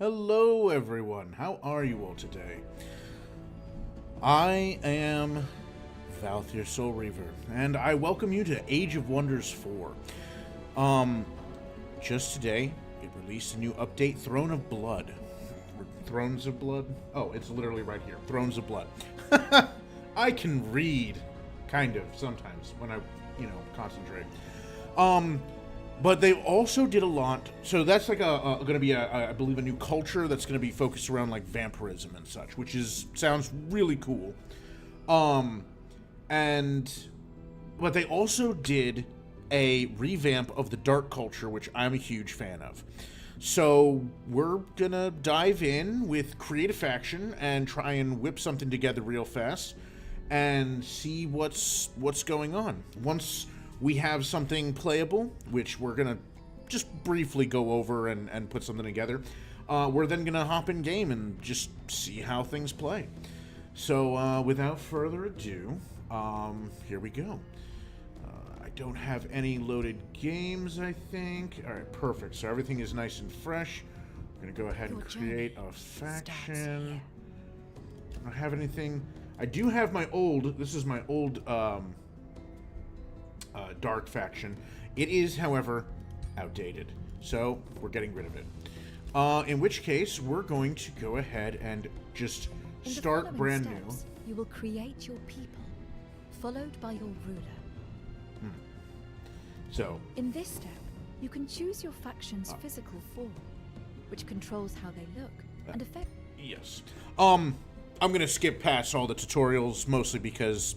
Hello, everyone. How are you all today? I am Valthier Soul Reaver, and I welcome you to Age of Wonders 4. Just today, it released a new update, Throne of Blood. Or Thrones of Blood? Oh, it's literally right here. Thrones of Blood. I can read, kind of, sometimes, when I, concentrate. But they also did a lot. So that's like going to be I believe, a new culture that's going to be focused around like vampirism and such, which sounds really cool. But they also did a revamp of the dark culture, which I'm a huge fan of. So we're gonna dive in with create a faction and try and whip something together real fast and see what's going on. Once we have something playable, which we're going to just briefly go over and put something together. We're then going to hop in game and just see how things play. So without further ado, here we go. I don't have any loaded games, I think. All right, perfect. So everything is nice and fresh. I'm going to go ahead and create a faction. I don't have anything. I do have my old, this is my old dark faction. It is, however, outdated, so we're getting rid of it. In which case, we're going to go ahead and just start brand new. You will create your people, followed by your ruler. So, in this step, you can choose your faction's physical form, which controls how they look and affect. Yes. I'm gonna skip past all the tutorials, mostly because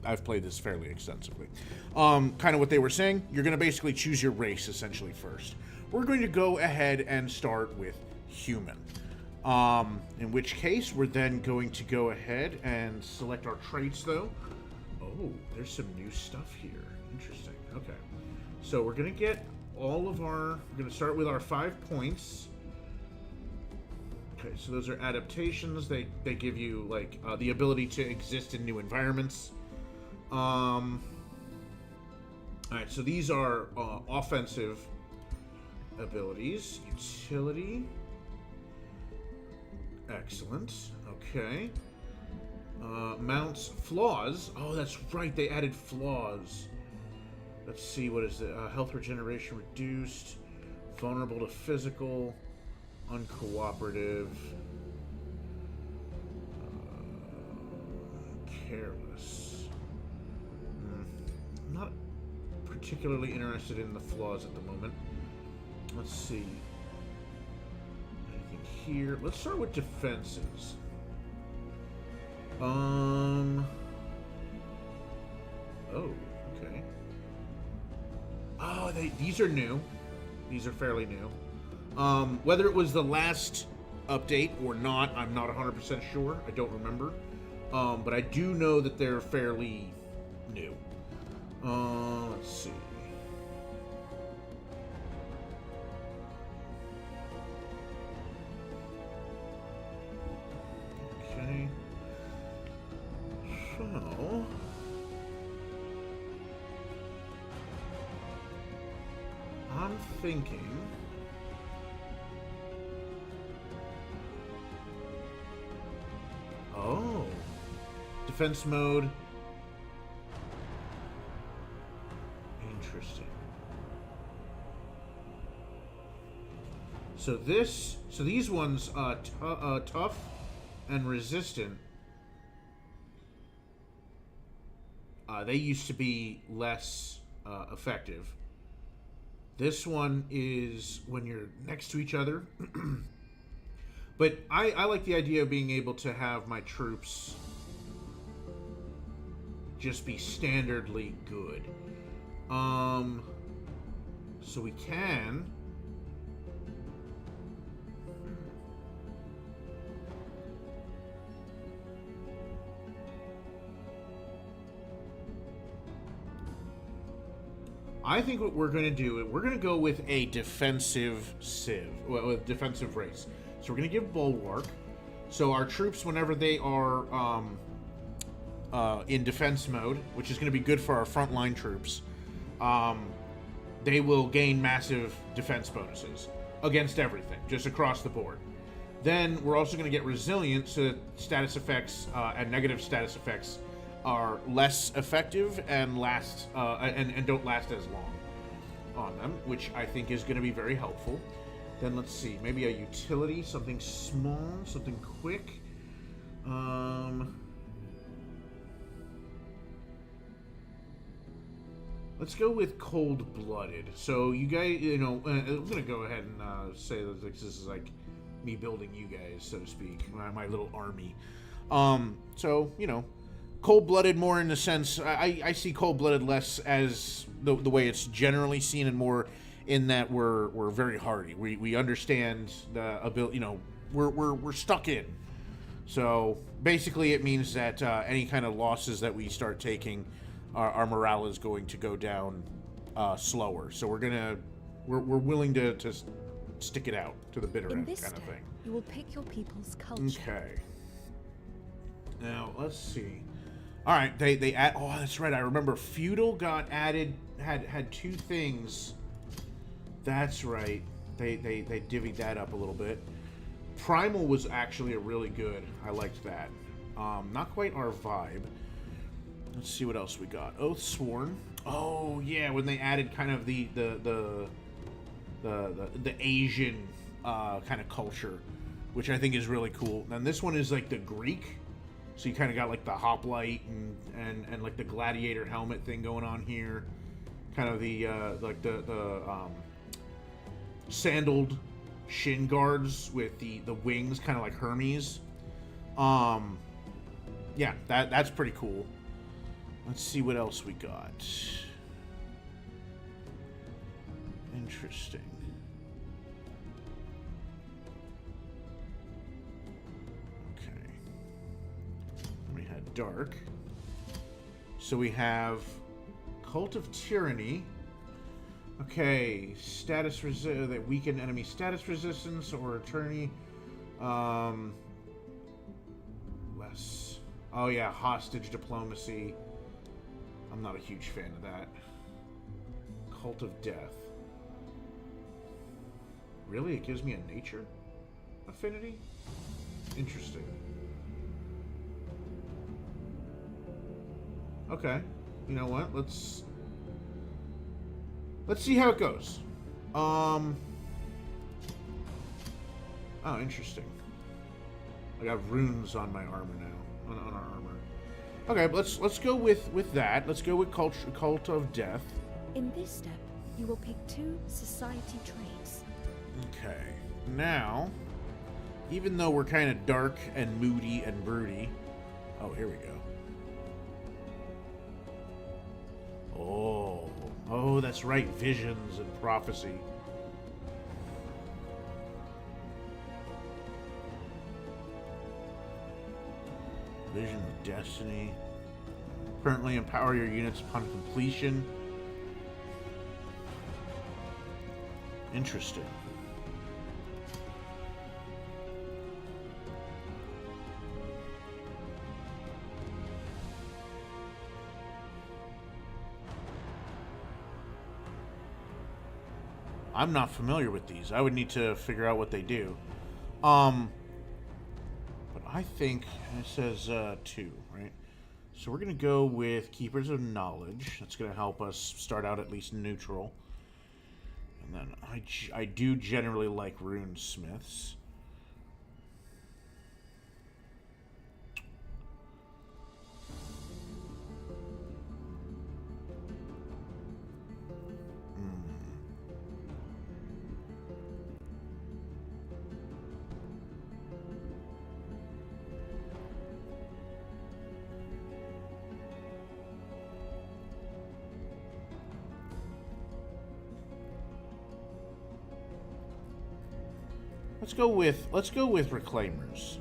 I've played this fairly extensively. Kind of what they were saying, you're going to basically choose your race, essentially, first. We're going to go ahead and start with human. In which case, we're then going to go ahead and select our traits, though. Oh, there's some new stuff here. Interesting. Okay. So we're going to get all of our... We're going to start with our 5 points. Okay, so those are adaptations. They give you, like, the ability to exist in new environments. Alright, so these are offensive abilities. Utility. Excellent. Okay. Mounts. Flaws. Oh, that's right, they added flaws. Let's see, what is it? Health regeneration reduced. Vulnerable to physical. Uncooperative. Careless. I'm not particularly interested in the flaws at the moment. Let's see. Anything here? Let's start with defenses. Oh, okay. Oh, these are new. These are fairly new. Whether it was the last update or not, I'm not 100% sure. I don't remember. But I do know that they're fairly new. Let's see. Okay. So... I'm thinking... Oh. Defense mode. Interesting. So these ones, tough and resistant, they used to be less effective. This one is when you're next to each other. But I like the idea of being able to have my troops just be standardly good. So we can... I think what we're going to do, we're going to go with a defensive civ, well, a defensive race. So we're going to give Bulwark. So our troops, whenever they are in defense mode, which is going to be good for our frontline troops, they will gain massive defense bonuses. against everything, just across the board. Then we're also going to get resilient, so that status effects and negative status effects are less effective and last and don't last as long on them, which I think is going to be very helpful. Then let's see, maybe a utility, something small, something quick. Let's go with cold-blooded. So you guys, I'm gonna go ahead and say that this is like me building you guys, so to speak, my little army. So cold-blooded more in the sense I see cold-blooded less as the way it's generally seen, and more in that we're very hardy. We understand the ability. We're stuck in. So basically, it means that any kind of losses that we start taking, our morale is going to go down slower. So we're willing to stick it out to the bitter end, kind of thing. You will pick your people's culture. Okay. Now let's see. All right, they add. Oh, that's right. I remember feudal got added. Had two things. That's right. They divvied that up a little bit. Primal was actually a really good. I liked that. Not quite our vibe. Let's see what else we got. Oathsworn. Oh yeah, when they added kind of the Asian kind of culture, which I think is really cool. And this one is like the Greek, so you kind of got like the hoplite and like the gladiator helmet thing going on here. Kind of the like the sandaled shin guards with the wings, kind of like Hermes. Yeah, that's pretty cool. Let's see what else we got. Interesting. Okay. We had Dark. So we have Cult of Tyranny. Okay, status that weaken enemy status resistance or attorney. Less. Oh yeah, hostage diplomacy. I'm not a huge fan of that. Cult of Death. Really? It gives me a nature affinity? Interesting. Okay. You know what? Let's see how it goes. Oh, interesting. I got runes on my armor now. On our armor. Okay, let's go with that. Let's go with Cult of Death. In this step, you will pick 2 society traits. Okay. Now, even though we're kind of dark and moody and broody. Oh, here we go. Oh, that's right. Visions and prophecy. Vision of Destiny. Currently empower your units upon completion. Interesting. I'm not familiar with these. I would need to figure out what they do. But I think it says 2, right? So we're going to go with Keepers of Knowledge. That's going to help us start out at least neutral. And then I do generally like Runesmiths. Let's go with Reclaimers.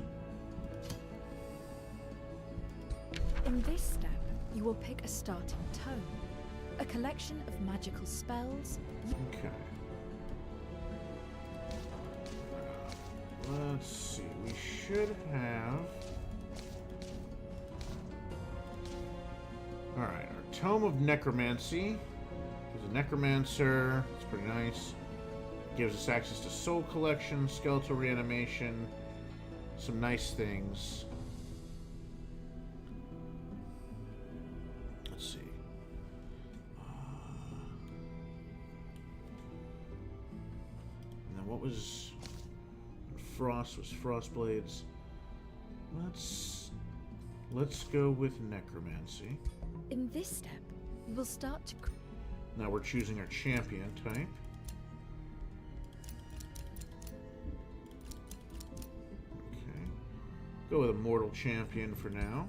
In this step, you will pick a starting tome, a collection of magical spells. Okay. Let's see. We should have. All right, our Tome of Necromancy. He's a necromancer. That's pretty nice. Gives us access to soul collection, skeletal reanimation, some nice things. Let's see. And then what was Frost? Was Frost Blades? Let's go with Necromancy. In this step, you will start to... Now we're choosing our champion type. Okay. Go with a mortal champion for now.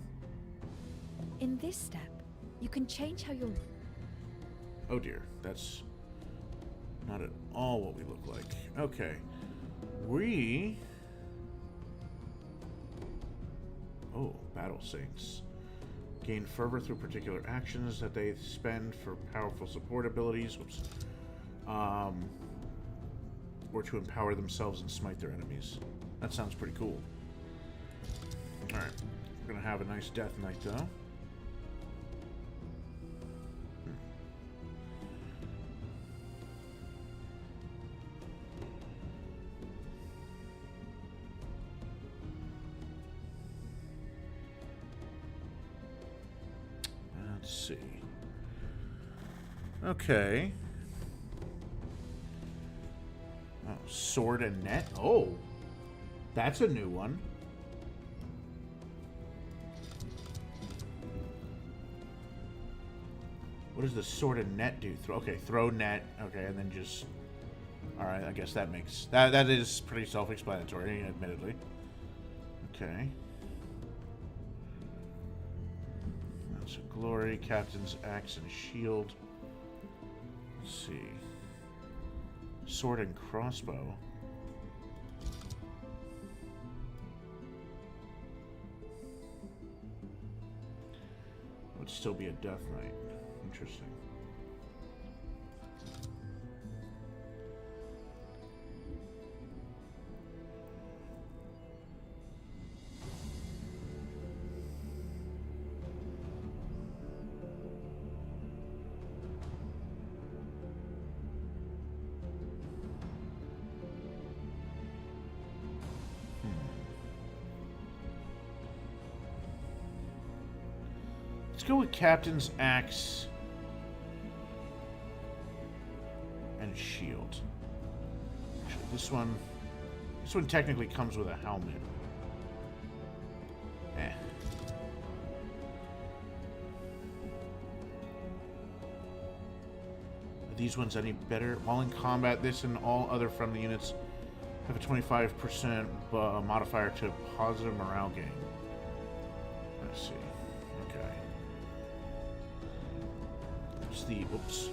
In this step, you can change how your... Oh dear, that's not at all what we look like. Okay. We... Oh, Battle Saints. Gain fervor through particular actions that they spend for powerful support abilities. Whoops. Or to empower themselves and smite their enemies. That sounds pretty cool. Alright. We're going to have a nice Death Knight, though. Let's see. Okay. Oh, sword and net? Oh. That's a new one. What does the sword and net do? Okay, throw net. Okay, and then just... Alright, I guess that makes... That is pretty self-explanatory, admittedly. Okay. That's a glory, captain's axe and shield. Let's see. Sword and crossbow. Would still be a Death Knight. Interesting. Let's go with Captain's Axe and Shield. Actually, this one technically comes with a helmet. Eh. Are these ones any better? While in combat, this and all other friendly units have a 25% modifier to positive morale gain. Let's see. Okay. It's the, oops.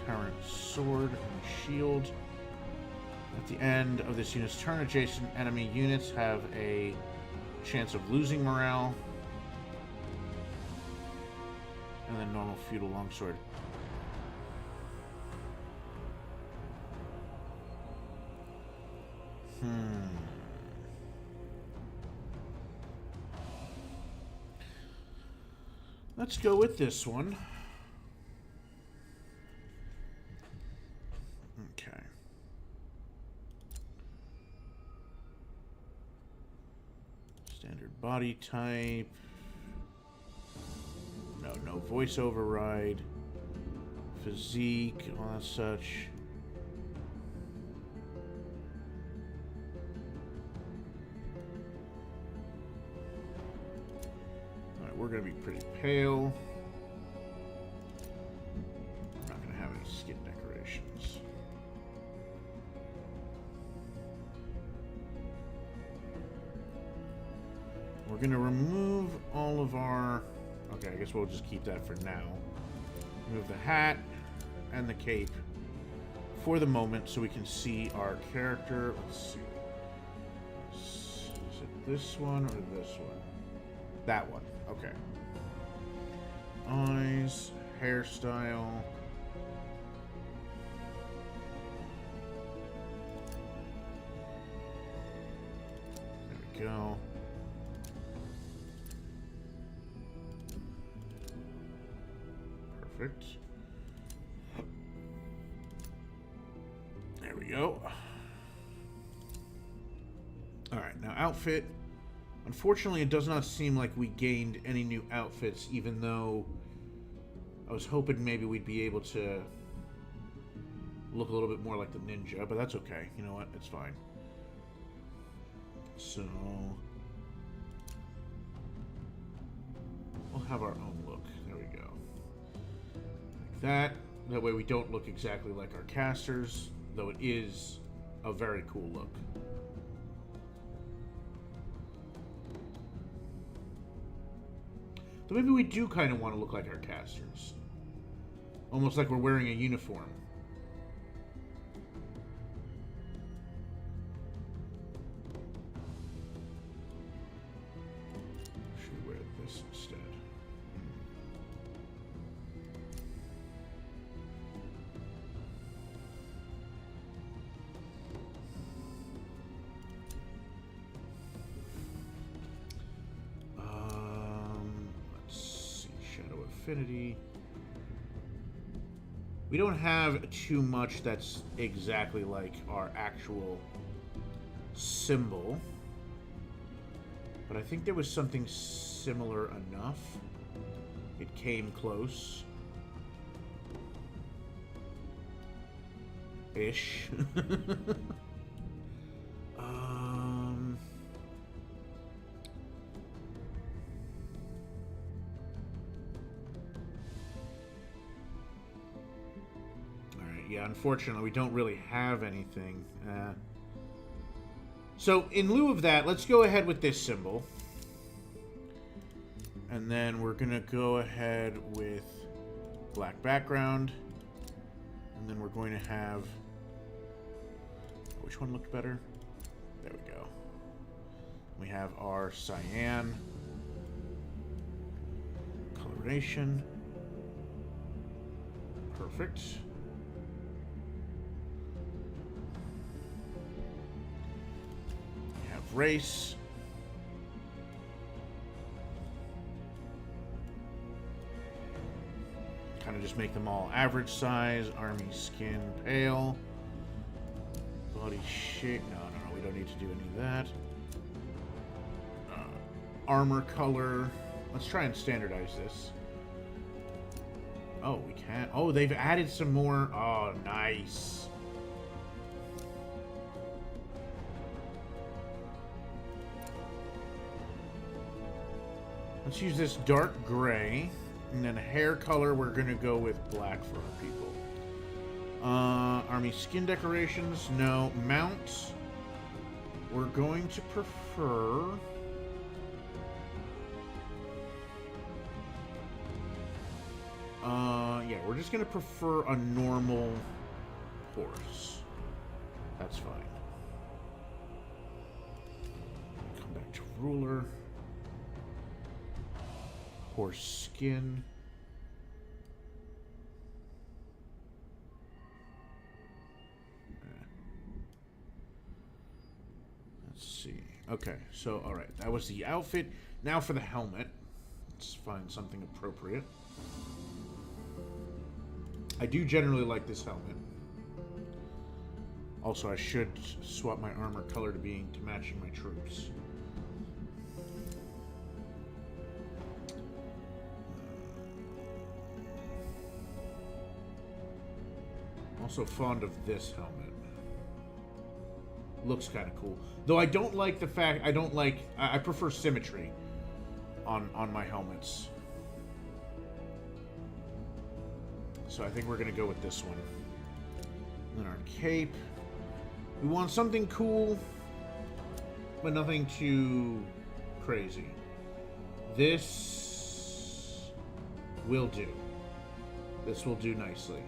Tyrant sword and shield. At the end of this unit's turn, adjacent enemy units have a chance of losing morale. And then normal feudal longsword. Let's go with this one. Okay. Standard body type. No voice override. Physique, all that such. We're going to be pretty pale. I'm not going to have any skin decorations. We're going to remove all of our... Okay, I guess we'll just keep that for now. Remove the hat and the cape for the moment so we can see our character. Let's see. Is it this one or this one? That one. Okay. Eyes, hairstyle. There we go. Perfect. we go. Alright, now outfit. Unfortunately, it does not seem like we gained any new outfits, even though I was hoping maybe we'd be able to look a little bit more like the ninja, but that's okay. You know what? It's fine. So we'll have our own look. There we go. Like that. That way we don't look exactly like our casters, though it is a very cool look. Though maybe we do kind of want to look like our casters. Almost like we're wearing a uniform. Should we wear this instead? Affinity. We don't have too much that's exactly like our actual symbol, but I think there was something similar enough. It came close. Ish. Yeah, unfortunately, we don't really have anything. So, in lieu of that, let's go ahead with this symbol. And then we're going to go ahead with black background. And then we're going to have... Which one looked better? There we go. We have our cyan coloration. Perfect. Race. Kind of just make them all average size. Army skin pale. Body shape. No, we don't need to do any of that. Armor color. Let's try and standardize this. Oh, we can't. Oh, they've added some more. Oh, nice. Let's use this dark gray, and then hair color, we're going to go with black for our people. Army skin decorations, no. Mount, we're going to prefer... yeah, we're just going to prefer a normal horse. That's fine. Come back to ruler. Horse skin. Let's see. Okay, so alright, that was the outfit. Now for the helmet. Let's find something appropriate. I do generally like this helmet. Also, I should swap my armor color to matching my troops. Also fond of this helmet. Looks kind of cool. Though I don't like the fact... I prefer symmetry on my helmets. So I think we're going to go with this one. And then our cape. We want something cool, but nothing too crazy. This will do. This will do nicely.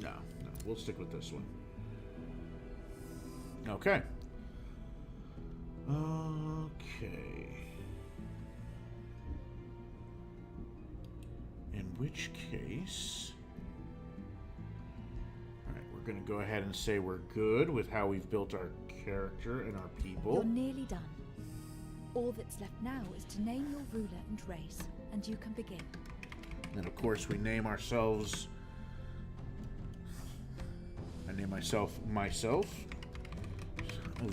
No, we'll stick with this one. Okay. Okay. In which case... Alright, we're going to go ahead and say we're good with how we've built our character and our people. You're nearly done. All that's left now is to name your ruler and race, and you can begin. And of course, we name ourselves. I name myself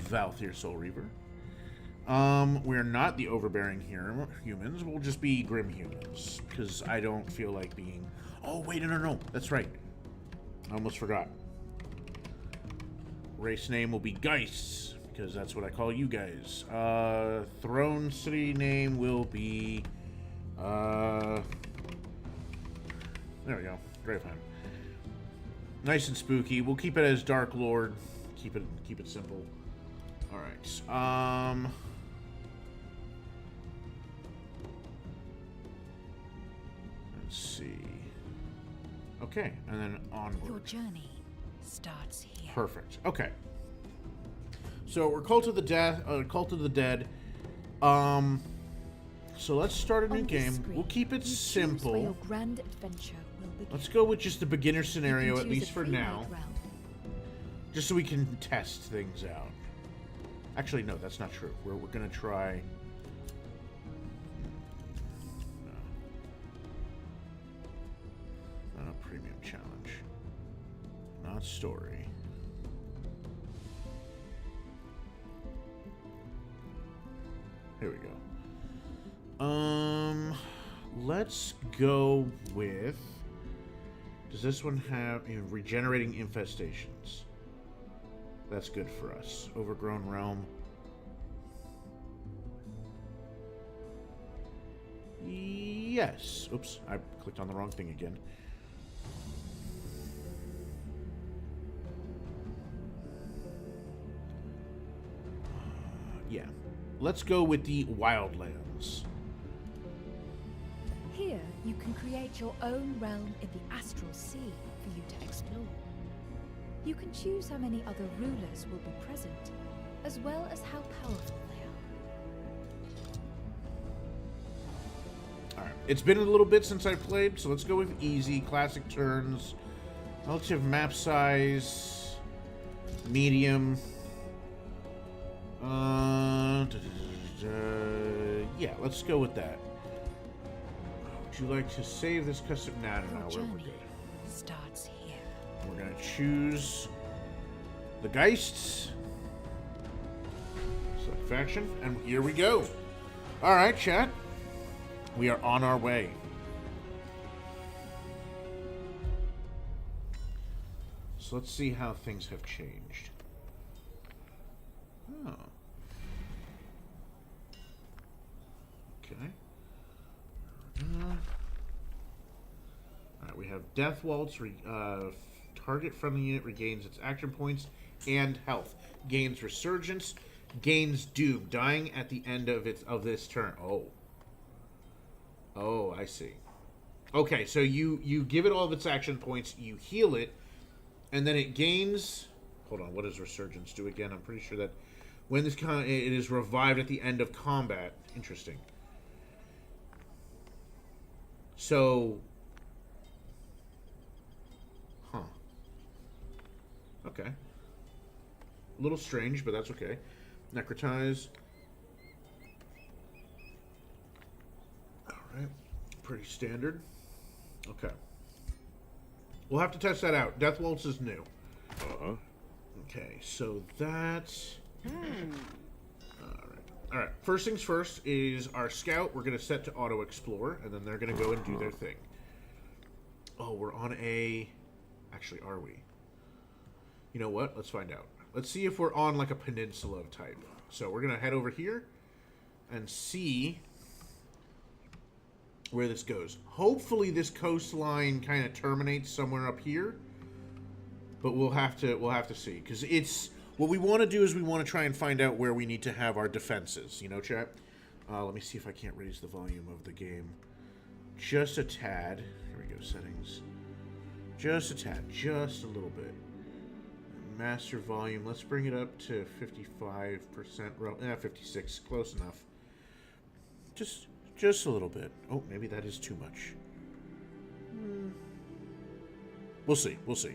Valthir Soul Reaver. We're not the overbearing here humans. We'll just be grim humans because I don't feel like being. Oh wait, no, that's right. I almost forgot. Race name will be Geists because that's what I call you guys. Throne city name will be. There we go. Graveheim. Nice and spooky. We'll keep it as Dark Lord. Keep it simple. All right. Let's see. Okay, and then onward. Your journey starts here. Perfect. Okay. So we're Cult of the Dead. So let's start a new game. We'll keep it simple. Where your grand adventure will begin. Let's go with just the beginner scenario, at least for now. Realm. Just so we can test things out. Actually, no, that's not true. We're gonna try. No. Not a premium challenge. Not story. Here we go. Let's go with. Does this one have regenerating infestations? That's good for us. Overgrown realm. Yes. Oops, I clicked on the wrong thing again. Yeah. Let's go with the Wildlands. Here, you can create your own realm in the Astral Sea for you to explore. You can choose how many other rulers will be present, as well as how powerful they are. Alright, it's been a little bit since I played, so let's go with easy, classic turns, relative map size, medium. Yeah, let's go with that. Would you like to save this custom? No, we're good. Starts here. We're gonna choose the Geists. Select faction, and here we go. All right, chat. We are on our way. So let's see how things have changed. Oh. Okay. Alright, we have Death Waltz. Target friendly unit regains its action points and health. Gains Resurgence. Gains Doom. Dying at the end of this turn. Oh, I see. Okay, so you give it all of its action points, you heal it, and then it gains... Hold on, what does Resurgence do again? I'm pretty sure that when it is revived at the end of combat. Interesting. So... Huh. Okay. A little strange, but that's okay. Necrotize. Alright. Pretty standard. Okay. We'll have to test that out. Death Waltz is new. Uh-huh. Okay, so that's... Alright. First things first is our scout. We're going to set to auto-explore, and then they're going to go and do their thing. Oh, we're on a... Actually, are we? You know what? Let's find out. Let's see if we're on, like, a peninsula type. So we're going to head over here and see where this goes. Hopefully this coastline kind of terminates somewhere up here. But we'll have to see. Because it's... What we want to do is we want to try and find out where we need to have our defenses. You know, chat? Let me see if I can't raise the volume of the game. Just a tad. Here we go, settings. Just a tad. Just a little bit. Master volume. Let's bring it up to 55%. 56. Close enough. Just a little bit. Oh, maybe that is too much. We'll see. We'll see.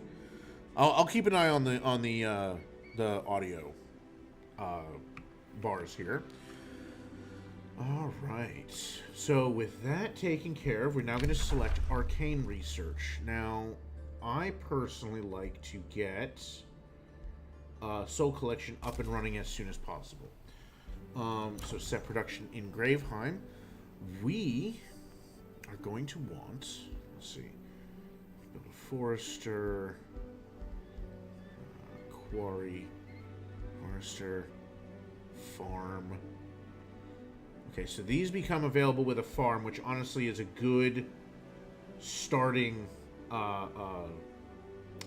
I'll keep an eye on the audio bars here. All right. So with that taken care of, we're now going to select Arcane Research. Now, I personally like to get Soul Collection up and running as soon as possible. So set production in Graveheim. We are going to want, let's see, build a Forester, Quarry, Forester, Farm. Okay, so these become available with a farm, which honestly is a good starting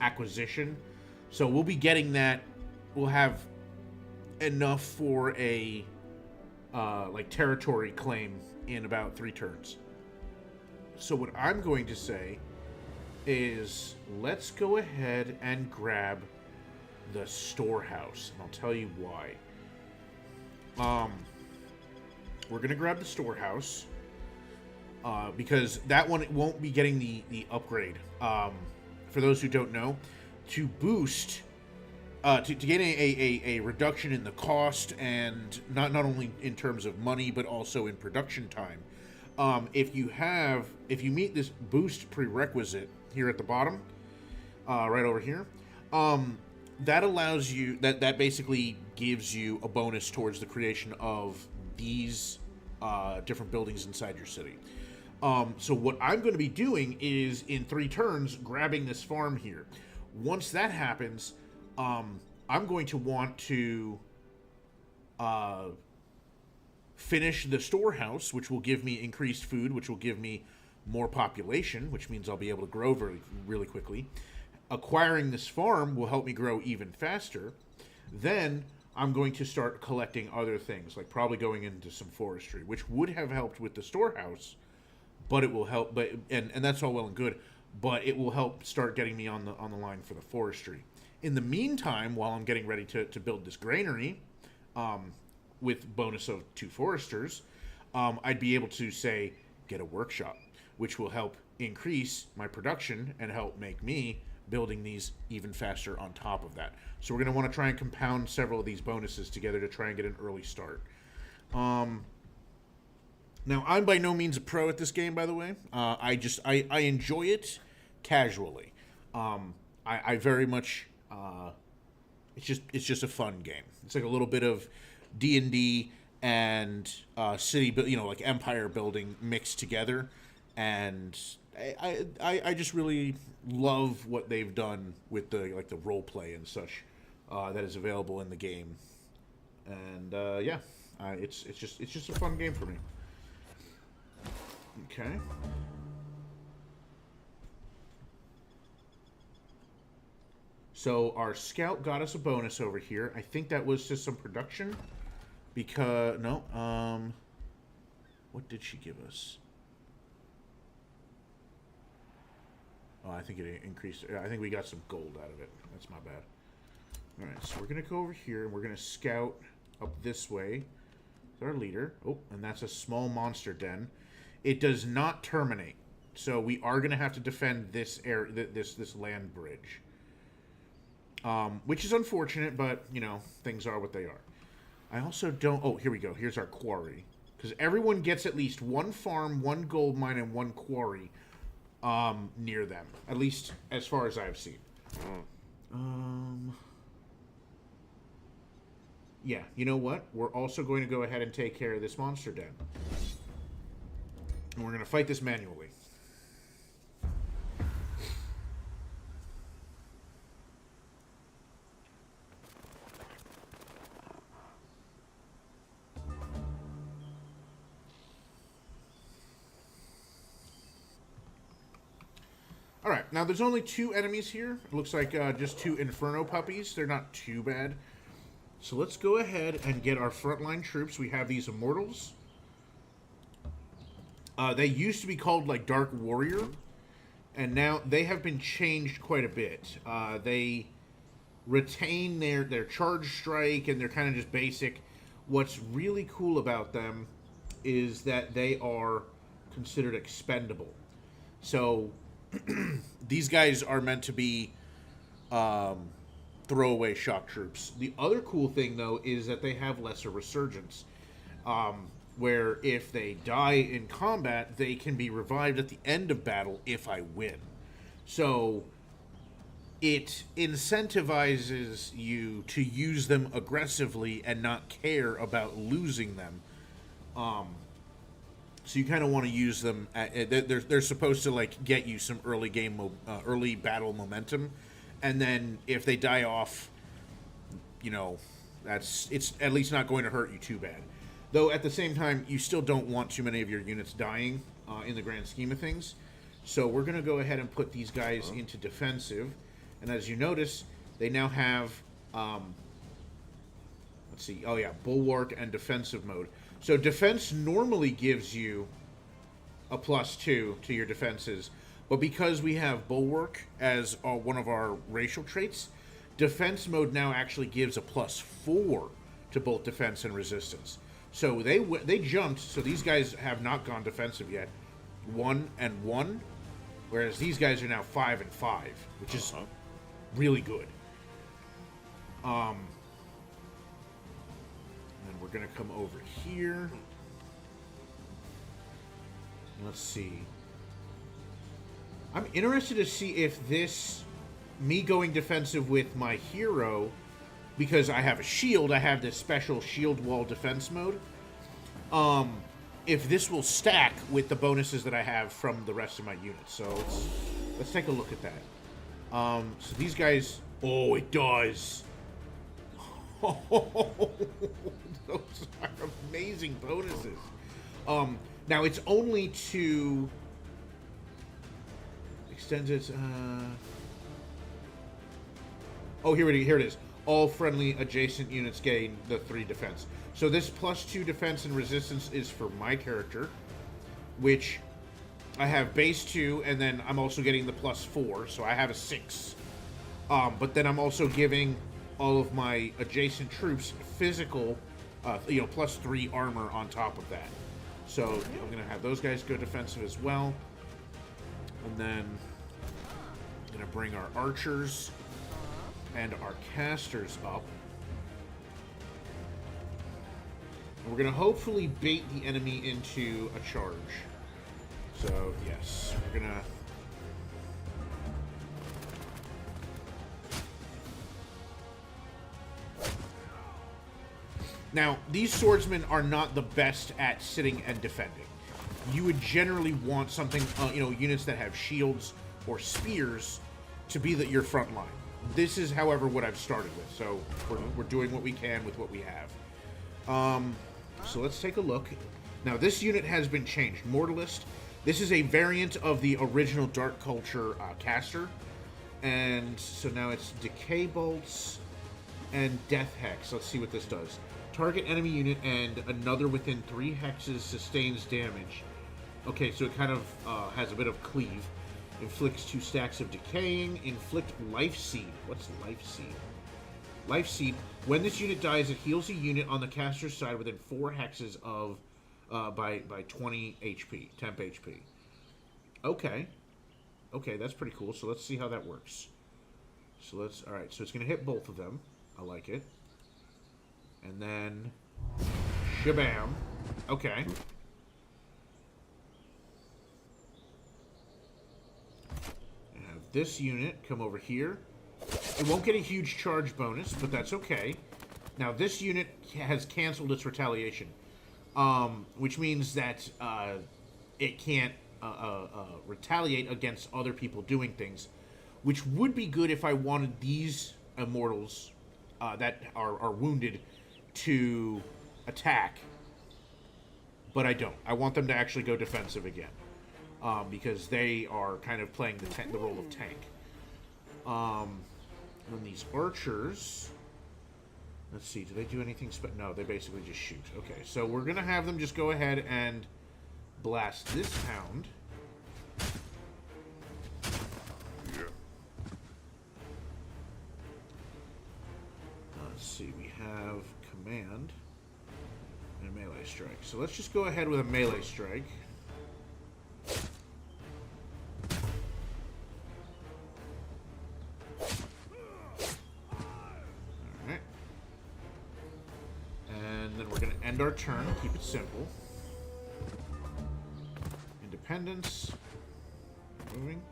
acquisition. So we'll be getting that. We'll have enough for a like territory claim in about 3 turns. So what I'm going to say is let's go ahead and grab the storehouse, and I'll tell you why. We're gonna grab the storehouse because that one won't be getting the upgrade. For those who don't know, to boost to get a reduction in the cost, and not only in terms of money but also in production time. If you meet this boost prerequisite here at the bottom, right over here, that allows you that basically gives you a bonus towards the creation of these different buildings inside your city. So what I'm going to be doing is in 3 turns grabbing this farm here. Once that happens, I'm going to want to finish the storehouse, which will give me increased food, which will give me more population, which means I'll be able to grow really quickly. Acquiring this farm will help me grow even faster. Then I'm going to start collecting other things, like probably going into some forestry, which would have helped with the storehouse, but it will help. And that's all well and good, but it will help start getting me on the line for the forestry. In the meantime, while I'm getting ready to build this granary, with bonus of 2 foresters, I'd be able to say get a workshop, which will help increase my production and help make me building these even faster on top of that. So we're going to want to try and compound several of these bonuses together to try and get an early start. Now, I'm by no means a pro at this game, by the way. I enjoy it casually. I very much it's just a fun game. It's like a little bit of D&D and city, like empire building mixed together, and I just really love what they've done with the role play and such that is available in the game, and it's just a fun game for me. Okay. So our scout got us a bonus over here. I think that was just some production, because no, what did she give us? Oh, I think it increased. I think we got some gold out of it. That's my bad. All right, so we're gonna go over here and we're gonna scout up this way. Our leader. Oh, and that's a small monster den. It does not terminate, so we are gonna have to defend this this land bridge. Which is unfortunate, but, things are what they are. I also don't... Oh, here we go. Here's our quarry. Because everyone gets at least 1 farm, 1 gold mine, and 1 quarry near them. At least as far as I've seen. Yeah, you know what? We're also going to go ahead and take care of this monster den. And we're going to fight this manually. Alright, now there's only 2 enemies here. It looks like just 2 Inferno puppies. They're not too bad. So let's go ahead and get our frontline troops. We have these Immortals. They used to be called, Dark Warrior. And now they have been changed quite a bit. They retain their charge strike, and they're kind of just basic. What's really cool about them is that they are considered expendable. So... these guys are meant to be throwaway shock troops. The other cool thing, though, is that they have lesser resurgence. where if they die in combat, they can be revived at the end of battle if I win. So it incentivizes you to use them aggressively and not care about losing them. So you kind of want to use them. They're supposed to like get you some early battle momentum, and then if they die off, it's at least not going to hurt you too bad. Though at the same time, you still don't want too many of your units dying in the grand scheme of things. So we're going to go ahead and put these guys into defensive. And as you notice, they now have, let's see, oh yeah, bulwark and defensive mode. So defense normally gives you a +2 to your defenses. But because we have bulwark as one of our racial traits, defense mode now actually gives a +4 to both defense and resistance. So they jumped, so these guys have not gone defensive yet. 1 and 1, whereas these guys are now 5 and 5, which is really good. And we're gonna come over here. Let's see. I'm interested to see if me going defensive with my hero, because I have a shield, I have this special shield wall defense mode. If this will stack with the bonuses that I have from the rest of my units. So let's take a look at that. So these guys, oh, it does. Those are amazing bonuses. Now it's only to extend it. Oh, here it is. All friendly adjacent units gain the 3 defense. So this +2 defense and resistance is for my character, which I have base 2, and then I'm also getting the +4, so I have a 6. But then I'm also giving all of my adjacent troops physical, +3 armor on top of that. So I'm going to have those guys go defensive as well. And then I'm going to bring our archers and our casters up. And we're going to hopefully bait the enemy into a charge. So, yes, we're going to... Now, these swordsmen are not the best at sitting and defending. You would generally want something, units that have shields or spears to be your front line. This is, however, what I've started with, so we're doing what we can with what we have. So let's take a look. Now, this unit has been changed. Mortalist. This is a variant of the original Dark Culture caster. And so now it's Decay Bolts and Death Hex. Let's see what this does. Target enemy unit and another within 3 hexes sustains damage. Okay, so it kind of has a bit of cleave. Inflicts 2 stacks of decaying. Inflict Life Seed. What's Life Seed? Life Seed. When this unit dies, it heals a unit on the caster's side within 4 hexes of by 20 HP, temp HP. Okay. Okay, that's pretty cool. So let's see how that works. So all right, so it's going to hit both of them. I like it. And then, shabam. Okay. And have this unit come over here. It won't get a huge charge bonus, but that's okay. Now, this unit has canceled its retaliation, which means that it can't retaliate against other people doing things, which would be good if I wanted these immortals that are wounded to attack, but I don't. I want them to actually go defensive again, because they are kind of playing the role of tank. And these archers, let's see, do they do anything no, they basically just shoot. Okay, so we're gonna have them just go ahead and blast this hound. Let's see, we have command and a melee strike. So let's just go ahead with a melee strike. Alright. And then we're going to end our turn, keep it simple. independence. Moving.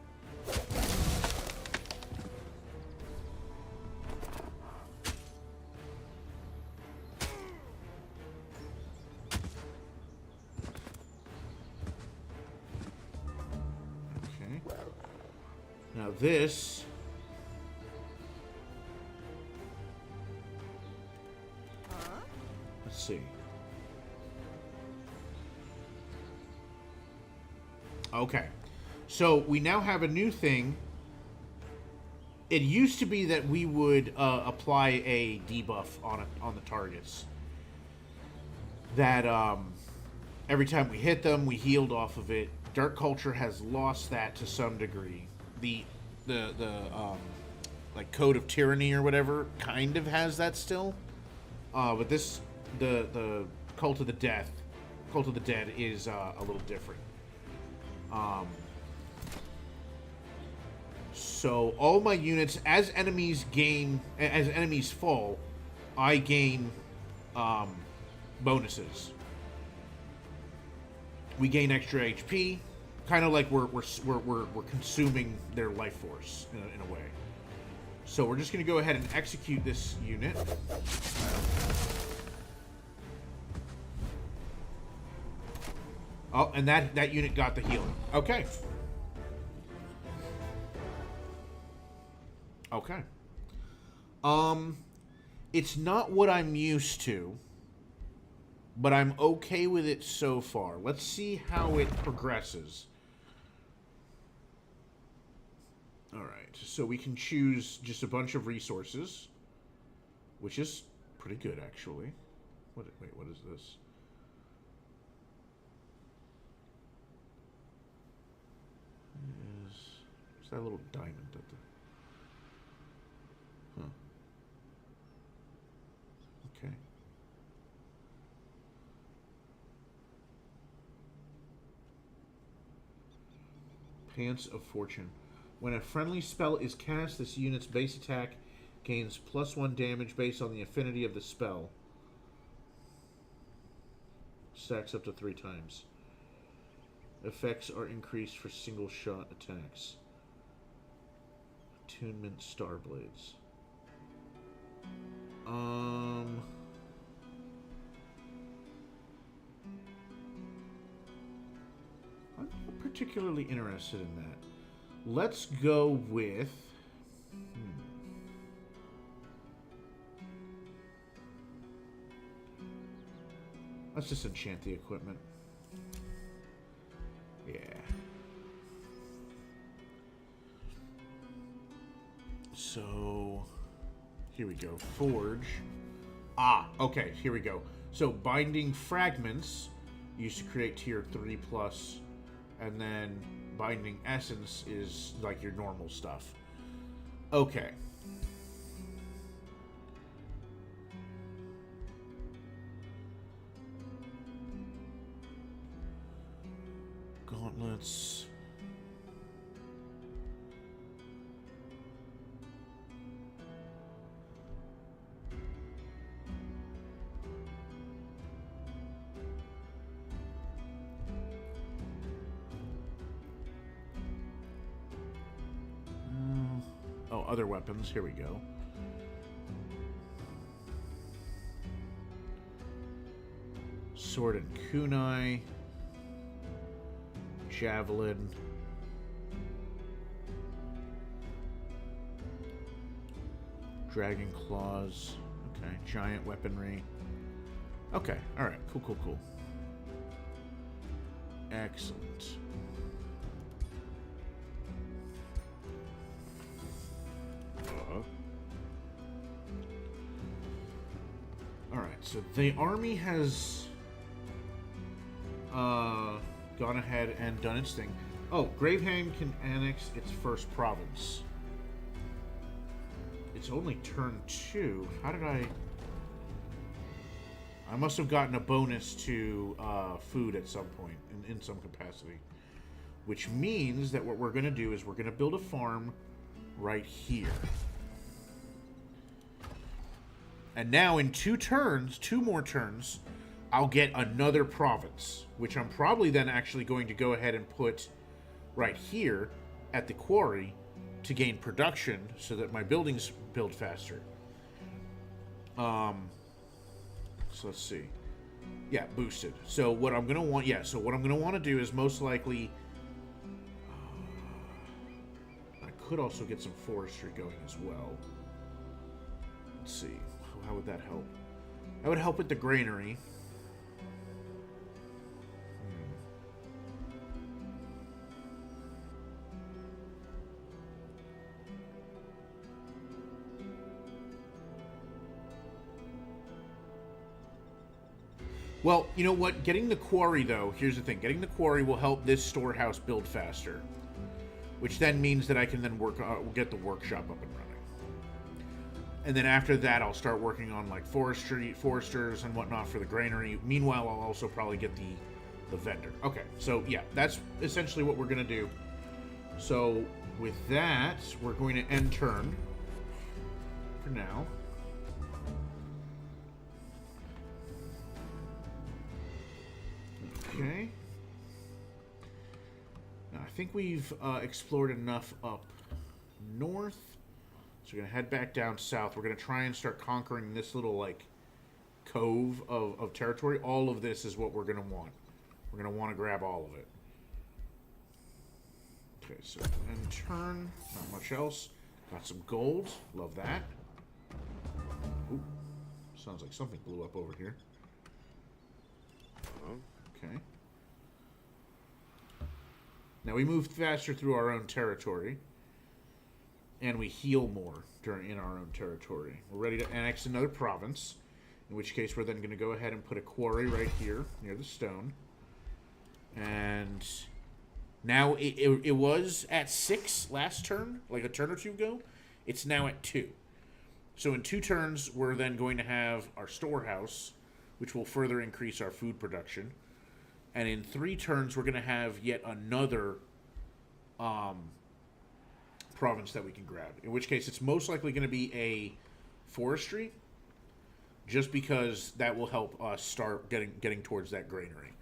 Okay. Now this... Let's see. Okay. So we now have a new thing. It used to be that we would apply a debuff on the targets. That every time we hit them, we healed off of it. Dark Culture has lost that to some degree. The like Code of Tyranny or whatever kind of has that still. But this the Cult of the Dead is a little different. So all my units, as enemies fall, I gain bonuses. We gain extra HP, kind of like we're consuming their life force in a way. So we're just going to go ahead and execute this unit. Oh, and that unit got the healing. Okay. Okay. It's not what I'm used to, but I'm okay with it so far. Let's see how it progresses. All right. So we can choose just a bunch of resources, which is pretty good, actually. Wait, what is this? Is that little diamond at the... Huh. Okay. Pants of Fortune. When a friendly spell is cast, this unit's base attack gains +1 damage based on the affinity of the spell. Stacks up to 3 times. Effects are increased for single shot attacks. Attunement Starblades. I'm not particularly interested in that. Let's go with... Let's just enchant the equipment. Yeah. So, here we go. Forge. Ah, okay, here we go. So, Binding Fragments used to create tier 3+, and then Binding Essence is like your normal stuff. Okay. Gauntlets. Oh, other weapons. Here we go. Sword and kunai. Javelin. Dragon claws. Okay, giant weaponry. Okay, alright. Cool, cool, cool. Excellent. Alright, so the army has gone ahead and done its thing. Oh, Gravehand can annex its first province. It's only turn 2. How did I must have gotten a bonus to food at some point, in some capacity. Which means that what we're going to do is we're going to build a farm right here. And now in 2 turns, 2 more turns, I'll get another province, which I'm probably then actually going to go ahead and put right here at the quarry to gain production so that my buildings build faster. So let's see. Yeah, boosted. So what I'm gonna want, what I'm gonna want to do is most likely, I could also get some forestry going as well. Let's see, how would that help? That would help with the granary. Well, you know what? Getting the quarry, though, here's the thing. Getting the quarry will help this storehouse build faster. Which then means that I can then get the workshop up and running. And then after that, I'll start working on, like, foresters and whatnot for the granary. Meanwhile, I'll also probably get the vendor. Okay, so, yeah, that's essentially what we're going to do. So, with that, we're going to end turn. For now. Okay. Now, I think we've explored enough up north. So we're going to head back down south. We're going to try and start conquering this little, like, cove of territory. All of this is what we're going to want. We're going to want to grab all of it. Okay, so end turn. Not much else. Got some gold. Love that. Ooh. Sounds like something blew up over here. Okay. Now we move faster through our own territory, and we heal more in our own territory. We're ready to annex another province, in which case we're then going to go ahead and put a quarry right here near the stone. And now it was at 6 last turn, like a turn or two ago. It's now at 2. So in 2 turns, we're then going to have our storehouse, which will further increase our food production. And in 3 turns, we're going to have yet another province that we can grab. In which case, it's most likely going to be a forestry, just because that will help us start getting towards that granary.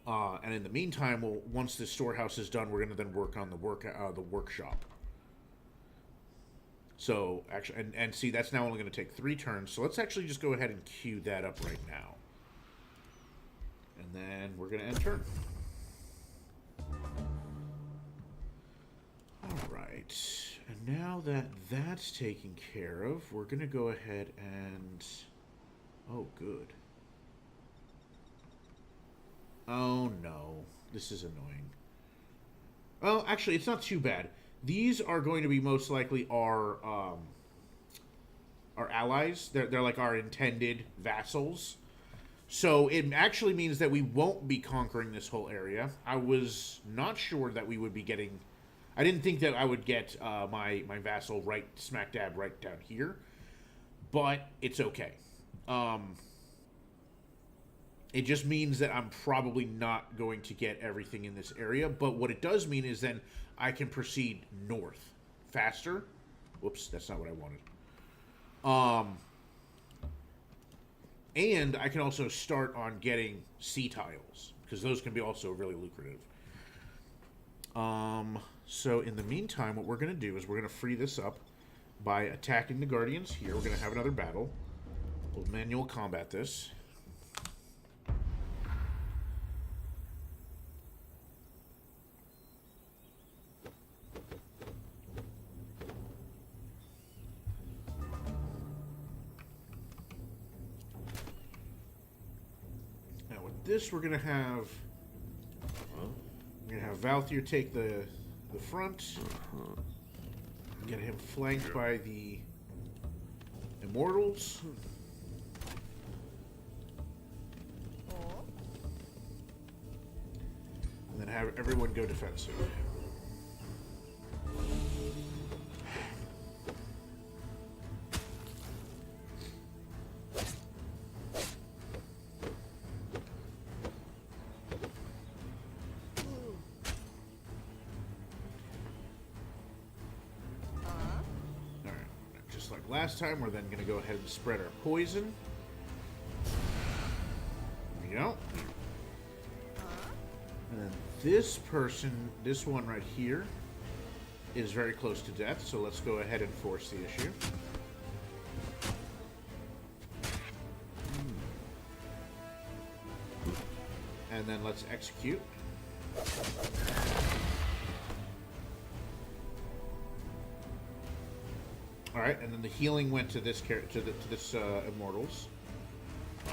And in the meantime, once the storehouse is done, we're going to then work on the workshop. So actually, and see, that's now only going to take 3 turns. So let's actually just go ahead and queue that up right now. And then we're going to end turn. Alright. And now that that's taken care of, we're going to go ahead and... Oh, good. Oh, no. This is annoying. Well, actually, it's not too bad. These are going to be most likely our allies. They're like our intended vassals. So it actually means that we won't be conquering this whole area. I was not sure that we would be getting... I didn't think that I would get my vassal right smack dab right down here. But it's okay. It just means that I'm probably not going to get everything in this area. But what it does mean is then I can proceed north faster. Whoops, that's not what I wanted. And I can also start on getting sea tiles, because those can be also really lucrative. So in the meantime, what we're going to do is we're going to free this up by attacking the Guardians here. We're going to have another battle. We'll manual combat this. This we're gonna have Valthier take the front, get him flanked by the Immortals, and then have everyone go defensive. Last time, we're then going to go ahead and spread our poison. we go. And then this person, this one right here, is very close to death, so let's go ahead and force the issue. And then let's execute. All right, and then the healing went to this Immortals. Oh.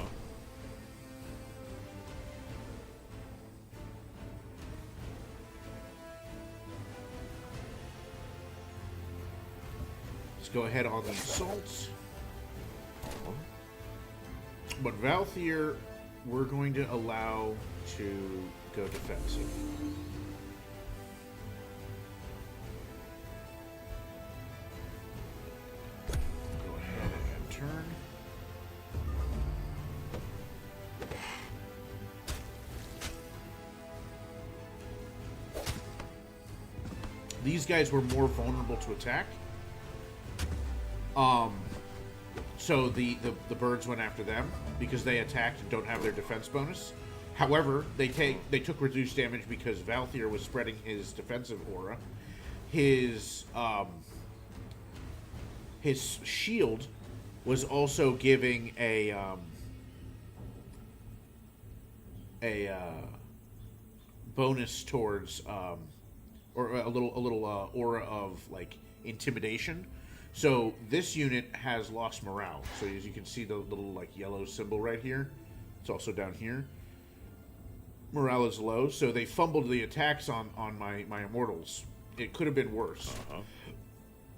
Let's go ahead on the assaults. But Valthier, we're going to allow to go defensive. Go ahead and turn. These guys were more vulnerable to attack. So the birds went after them because they attacked and don't have their defense bonus. However, they took reduced damage because Valthier was spreading his defensive aura. His shield was also giving a bonus towards or a little aura of like intimidation. So this unit has lost morale. So as you can see the little like yellow symbol right here, it's also down here. Morale is low, so they fumbled the attacks on my Immortals. It could have been worse.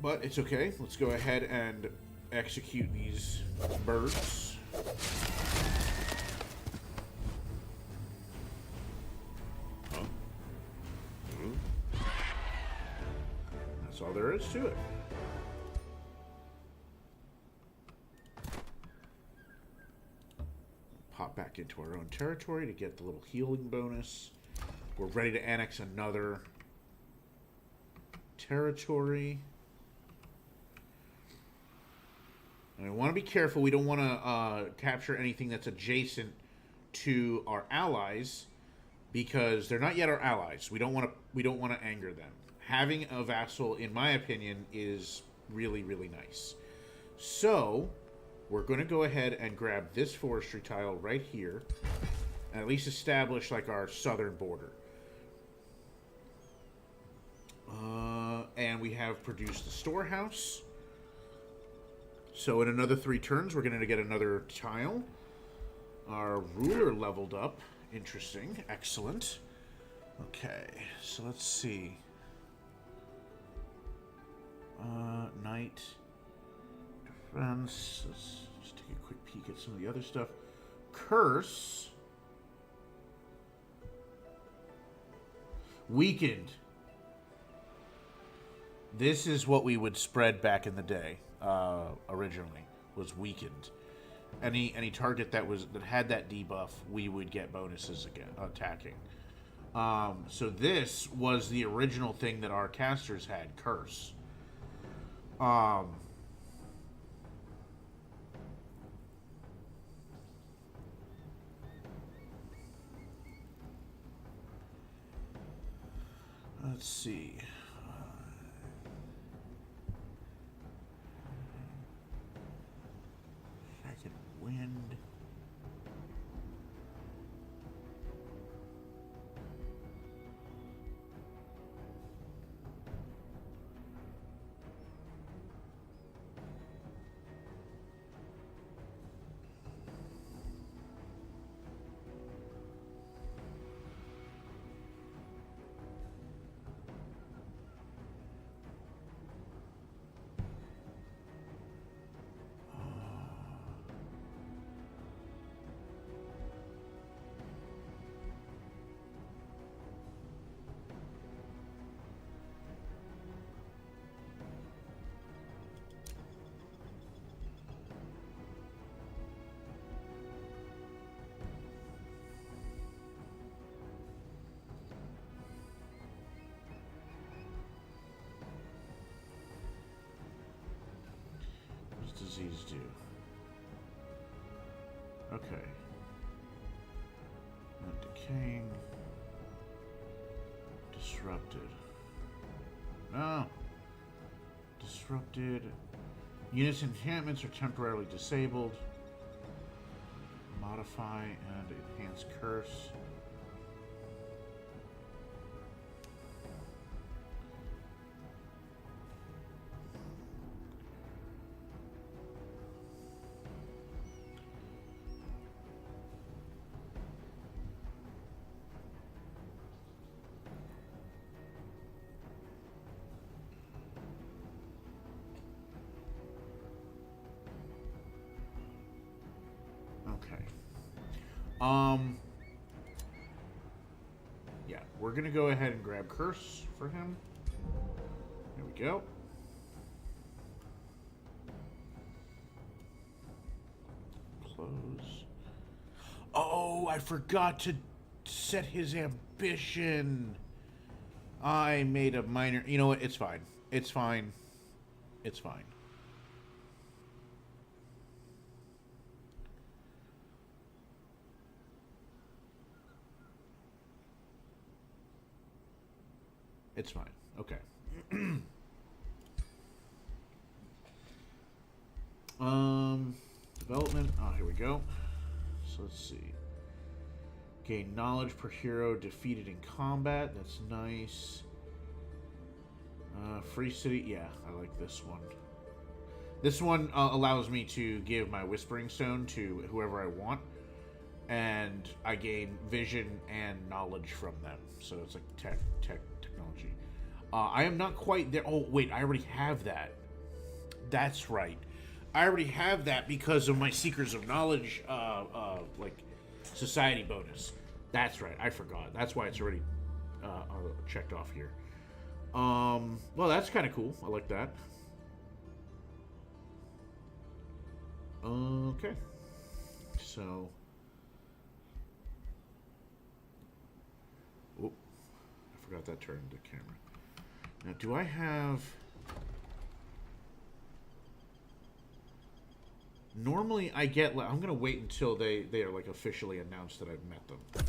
But it's okay. Let's go ahead and execute these birds. That's all there is to it. Pop back into our own territory to get the little healing bonus. We're ready to annex another territory. And I want to be careful. We don't want to capture anything that's adjacent to our allies because they're not yet our allies. We don't want to anger them. Having a vassal, in my opinion, is really, really nice. So we're going to go ahead and grab this forestry tile right here and at least establish like our southern border. And we have produced the storehouse. So in another 3 turns, we're going to get another tile. Our ruler leveled up. Interesting. Excellent. Okay, so let's see. Knight. Defense. Let's just take a quick peek at some of the other stuff. Curse. Weakened. This is what we would spread back in the day. Originally was weakened. Any target that had that debuff, we would get bonuses again attacking. So this was the original thing that our casters had, curse. Let's see. Second wind. Disease do. Okay. King. Disrupted. No. Disrupted. Units' enchantments are temporarily disabled. Modify and enhance curse. Okay. Yeah, we're gonna go ahead and grab curse for him. There we go. Close. Oh, I forgot to set his ambition. I made a minor. You know what? It's fine. It's fine. It's fine. It's fine. Okay. Development. Oh, here we go. So let's see. Gain knowledge per hero defeated in combat. That's nice. Free city. Yeah, I like this one. This one allows me to give my Whispering Stone to whoever I want, and I gain vision and knowledge from them. So it's like technology. I am not quite there. Oh wait, I already have that. That's right. I already have that because of my Seekers of Knowledge, like society bonus. That's right. I forgot. That's why it's already checked off here. Well, that's kind of cool. I like that. Okay. So. Oh, I forgot that turned the camera. Now, do I have... Normally, I get... I'm going to wait until they are, like, officially announced that I've met them. That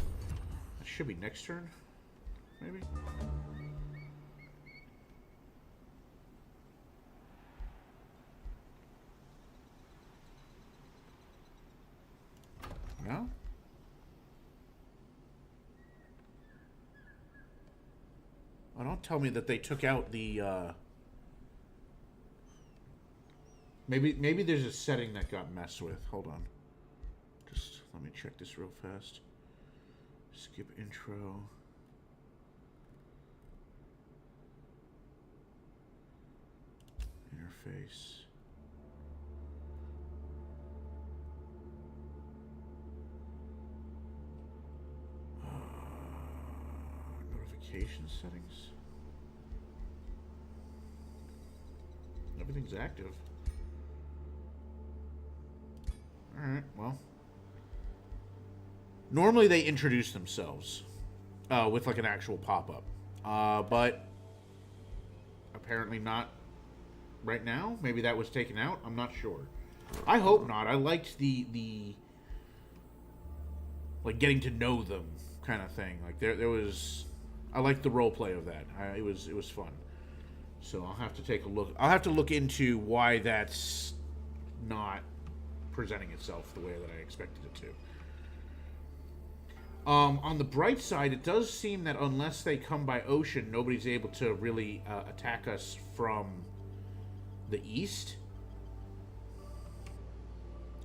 should be next turn, maybe? No? Oh, don't tell me that they took out the, Maybe there's a setting that got messed with. Hold on. Just let me check this real fast. Skip intro. Interface. Notification settings. Everything's active. Alright, well. Normally they introduce themselves with like an actual pop-up. But apparently not right now. Maybe that was taken out. I'm not sure. I hope not. I liked the like getting to know them kind of thing. Like there was... I liked the role play of that. It was fun. So I'll have to take a look. I'll have to look into why that's not presenting itself the way that I expected it to. On the bright side, it does seem that unless they come by ocean, nobody's able to really attack us from the east.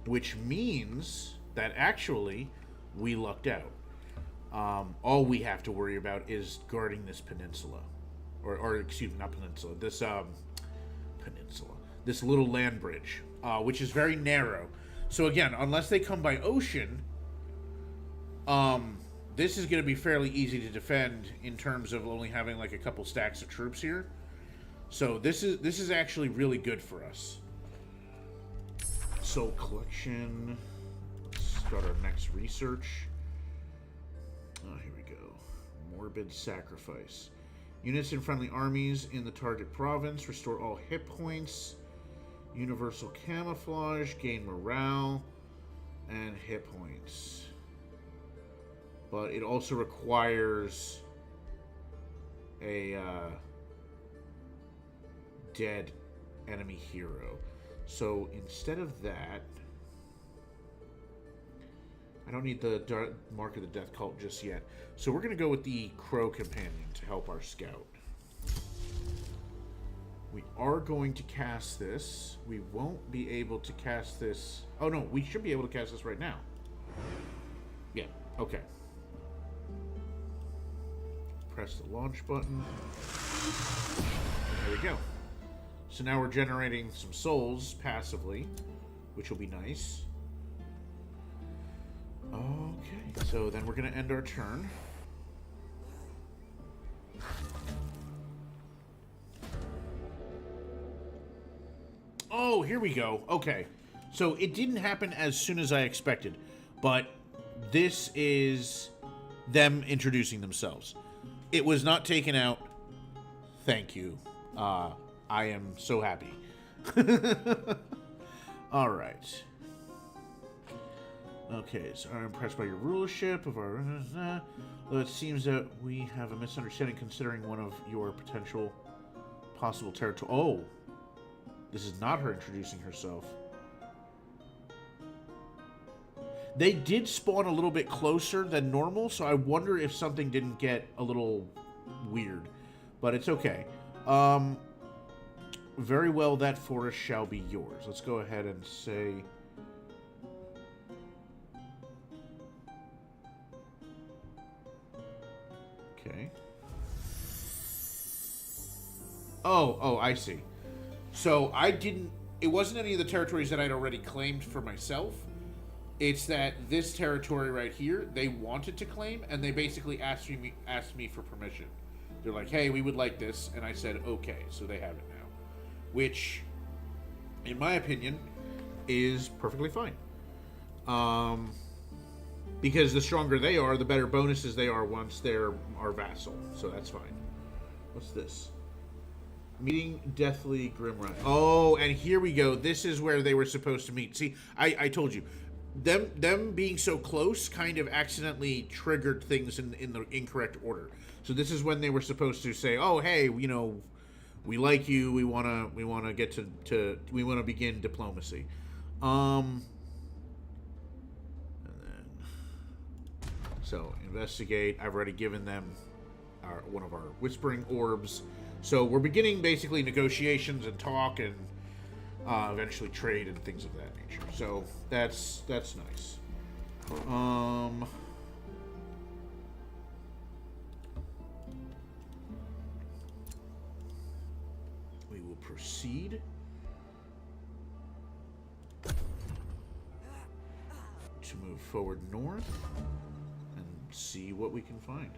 Which means that actually we lucked out. All we have to worry about is guarding this peninsula. Or excuse me, not peninsula. This, peninsula. This little land bridge, which is very narrow. So again, unless they come by ocean, this is going to be fairly easy to defend in terms of only having like a couple stacks of troops here. So this is actually really good for us. Soul collection. Let's start our next research. Oh, here we go. Morbid sacrifice. Units in friendly armies in the target province restore all hit points. Universal camouflage, gain morale, and hit points. but it also requires a dead enemy hero. So instead of that, I don't need the Mark of the Death Cult just yet. So we're going to go with the Crow Companion to help our scout. We are going to cast this. We won't be able to cast this. Oh, no, we should be able to cast this right now. Yeah, okay. Press the launch button. There we go. So now we're generating some souls passively, which will be nice. Okay, so then we're going to end our turn. Oh, here we go. Okay. So it didn't happen as soon as I expected, but this is them introducing themselves. It was not taken out. Thank you. I am so happy. All right. Okay, so I'm impressed by your rulership of our... Though it seems that we have a misunderstanding considering one of your potential possible territory... Oh! This is not her introducing herself. They did spawn a little bit closer than normal, so I wonder if something didn't get a little weird. But it's okay. Very well, that forest shall be yours. Let's go ahead and say... Okay. Oh, I see. So I didn't... It wasn't any of the territories that I'd already claimed for myself. It's that this territory right here, they wanted to claim, and they basically asked me for permission. They're like, hey, we would like this, and I said, okay, so they have it now. Which, in my opinion, is perfectly fine. Because the stronger they are, the better bonuses they are once they're our vassal. So that's fine. What's this? Meeting Deathly Grimrod. Oh, and here we go. This is where they were supposed to meet. See, I told you. Them being so close kind of accidentally triggered things in the incorrect order. So this is when they were supposed to say, "Oh, hey, you know, we like you. We wanna get we wanna begin diplomacy." And then so investigate. I've already given them one of our whispering orbs. So we're beginning basically negotiations and talk and eventually trade and things of that nature. So that's nice. We will proceed to move forward north and see what we can find.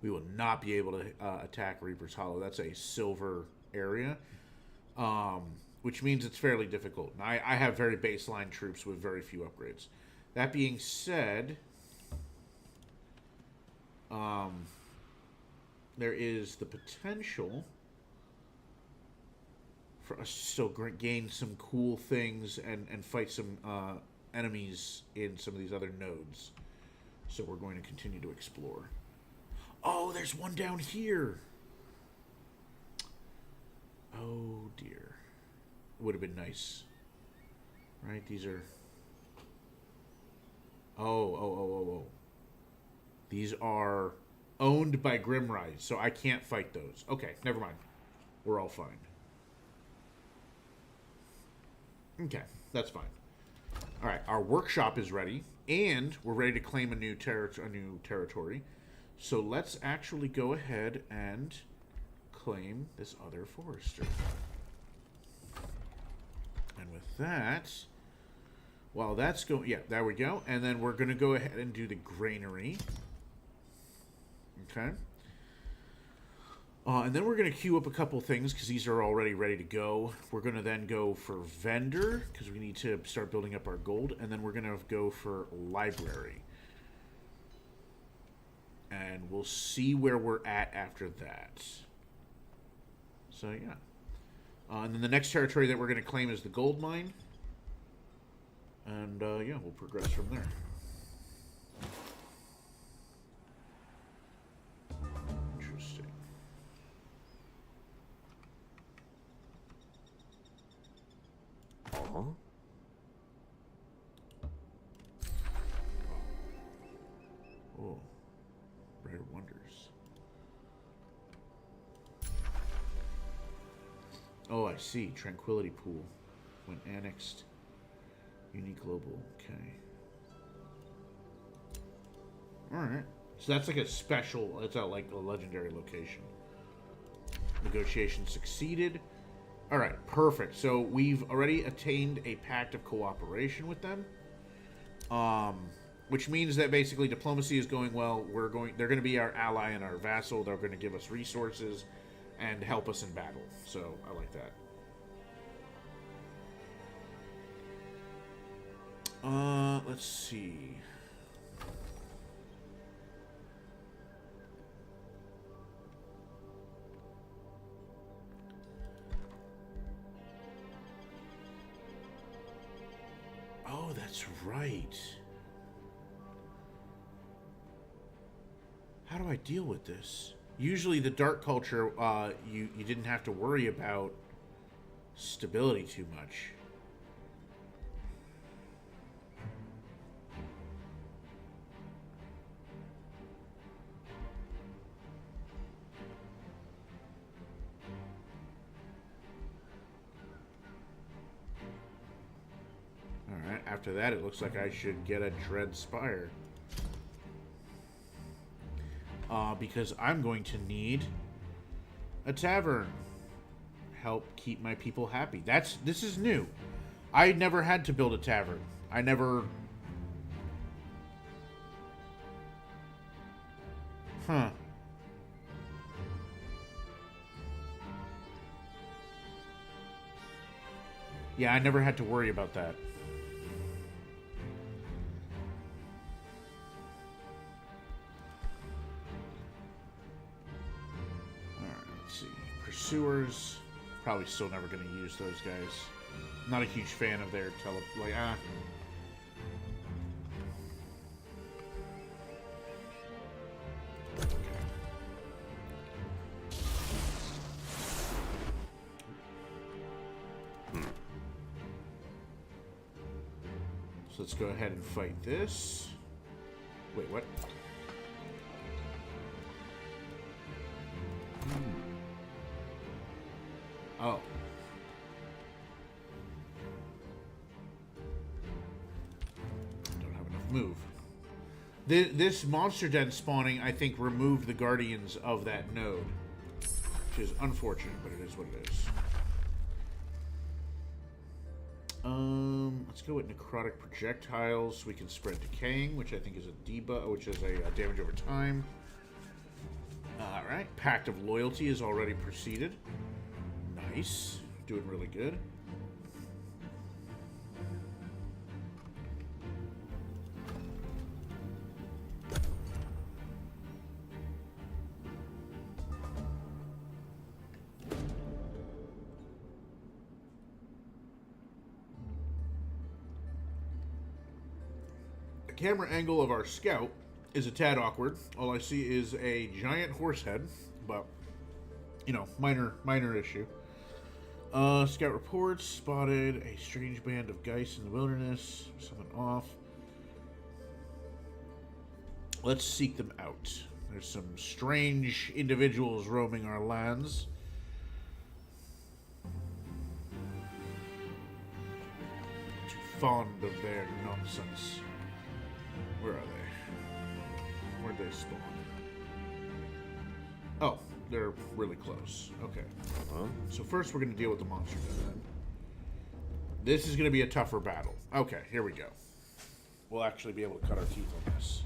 We will not be able to attack Reaper's Hollow. That's a silver area, which means it's fairly difficult. And I have very baseline troops with very few upgrades. That being said, there is the potential for us to still gain some cool things and fight some enemies in some of these other nodes. So we're going to continue to explore. Oh, there's one down here. Oh, dear. Would have been nice. Right? These are... Oh. These are owned by Grimrise, so I can't fight those. Okay, never mind. We're all fine. Okay, that's fine. All right, our workshop is ready, and we're ready to claim a new territory. So let's actually go ahead and claim this other forester. And with that, while that's going... Yeah, there we go. And then we're going to go ahead and do the granary. Okay. And then we're going to queue up a couple things because these are already ready to go. We're going to then go for vendor because we need to start building up our gold. And then we're going to go for library. And we'll see where we're at after that. So, yeah. And then the next territory that we're going to claim is the gold mine. And, yeah, we'll progress from there. Interesting. Uh-huh. Oh. Rare wonders. Oh, I see. Tranquility Pool. When annexed. Unique global. Okay. Alright. So that's like a special, it's like a legendary location. Negotiation succeeded. Alright, perfect. So we've already attained a pact of cooperation with them. Which means that basically diplomacy is going well. They're going to be our ally and our vassal. They're going to give us resources and help us in battle. So I like that. Let's see. Oh, that's right. How do I deal with this? Usually the dark culture, you didn't have to worry about stability too much. Alright, after that it looks like I should get a Dread Spire. Because I'm going to need a tavern. Help keep my people happy. This is new. I never had to build a tavern. I never... Huh. Yeah, I never had to worry about that. Pursuers, probably still never going to use those guys. Not a huge fan of their So let's go ahead and fight this. Wait, what? Oh. Don't have enough move. This monster den spawning, I think, removed the guardians of that node. Which is unfortunate, but it is what it is. Let's go with necrotic projectiles. We can spread decaying, which I think is a debuff, which is a damage over time. Alright, Pact of Loyalty is already proceeded. Nice. Doing really good. The camera angle of our scout is a tad awkward. All I see is a giant horse head, but, you know, minor issue. Scout reports, spotted a strange band of Geist in the wilderness. Someone off. Let's seek them out. There's some strange individuals roaming our lands. Too fond of their nonsense. Where are they? Where'd they spawn? Oh, they're really close. Okay. So first we're going to deal with the monster den. This is going to be a tougher battle. Okay, here we go. We'll actually be able to cut our teeth on this.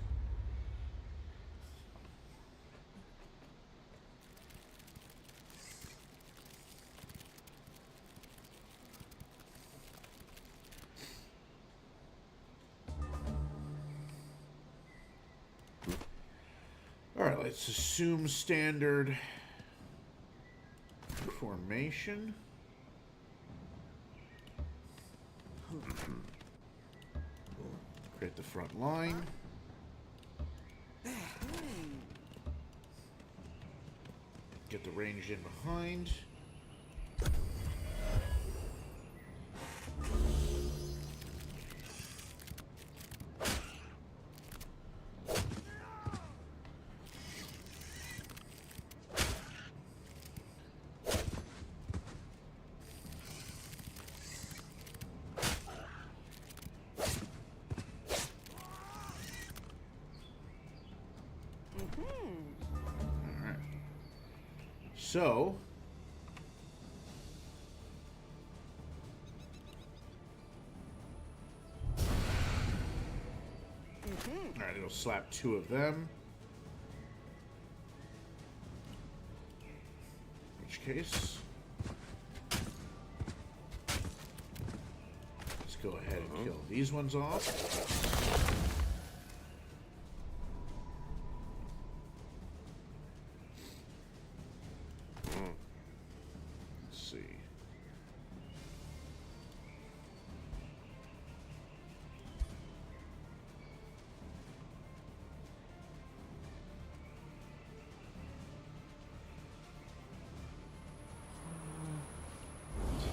Alright, let's assume standard formation. front line. Get the ranged in behind. So, alright, it'll slap 2 of them. In which case, let's go ahead and kill these ones off.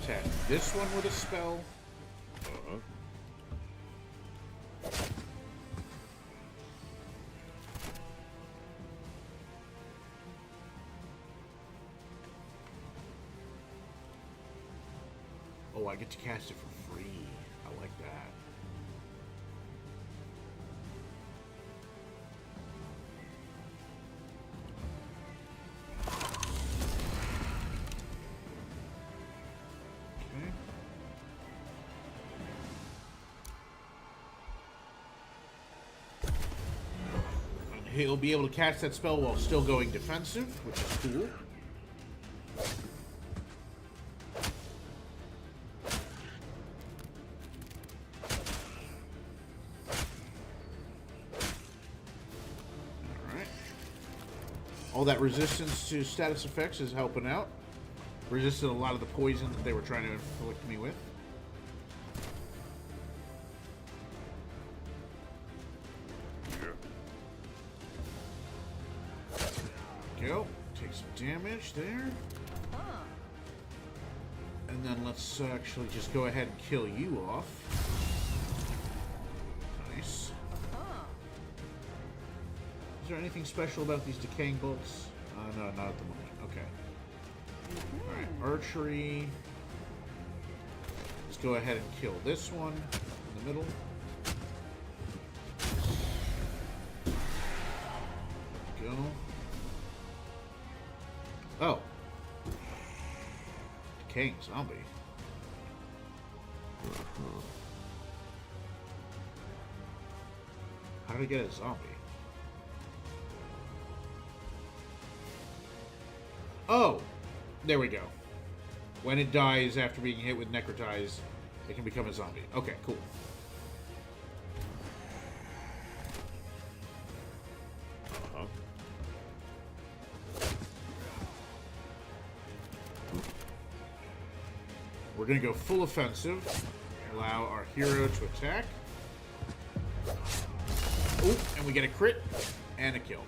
Attack this one with a spell. Oh, I get to cast it for free. I like that. He'll be able to cast that spell while still going defensive, which is cool. Alright. All that resistance to status effects is helping out. Resisted a lot of the poison that they were trying to inflict me with. Go. Take some damage there. And then let's actually just go ahead and kill you off. Nice. Is there anything special about these decaying bolts? No, not at the moment. Okay. Alright, archery. Let's go ahead and kill this one in the middle. Go. Oh. Decaying zombie. How did I get a zombie? Oh! There we go. When it dies after being hit with Necrotize, it can become a zombie. Okay, cool. We're going to go full offensive. Allow our hero to attack. Oh, and we get a crit and a kill.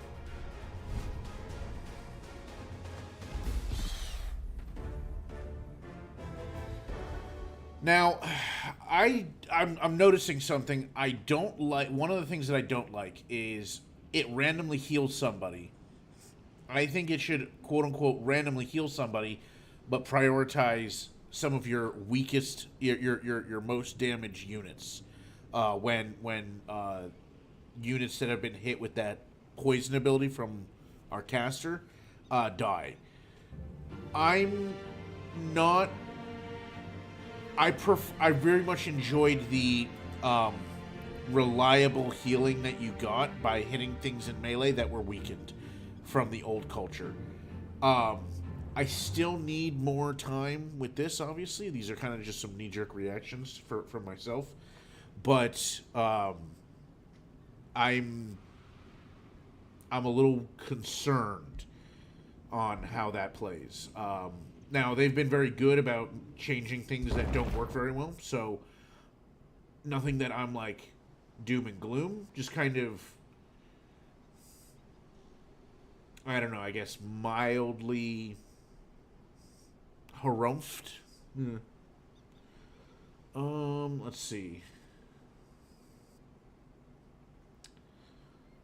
Now, I'm noticing something I don't like. One of the things that I don't like is it randomly heals somebody. I think it should, quote unquote, randomly heal somebody, but prioritize some of your weakest, your most damaged units. When units that have been hit with that poison ability from our caster die. I'm not. I very much enjoyed the reliable healing that you got by hitting things in melee that were weakened from the old culture. I still need more time with this, obviously. These are kind of just some knee-jerk reactions from myself. But I'm a little concerned on how that plays. Now, they've been very good about changing things that don't work very well, so nothing that I'm, like, doom and gloom. Just kind of, I don't know, I guess mildly harumphed. Let's see.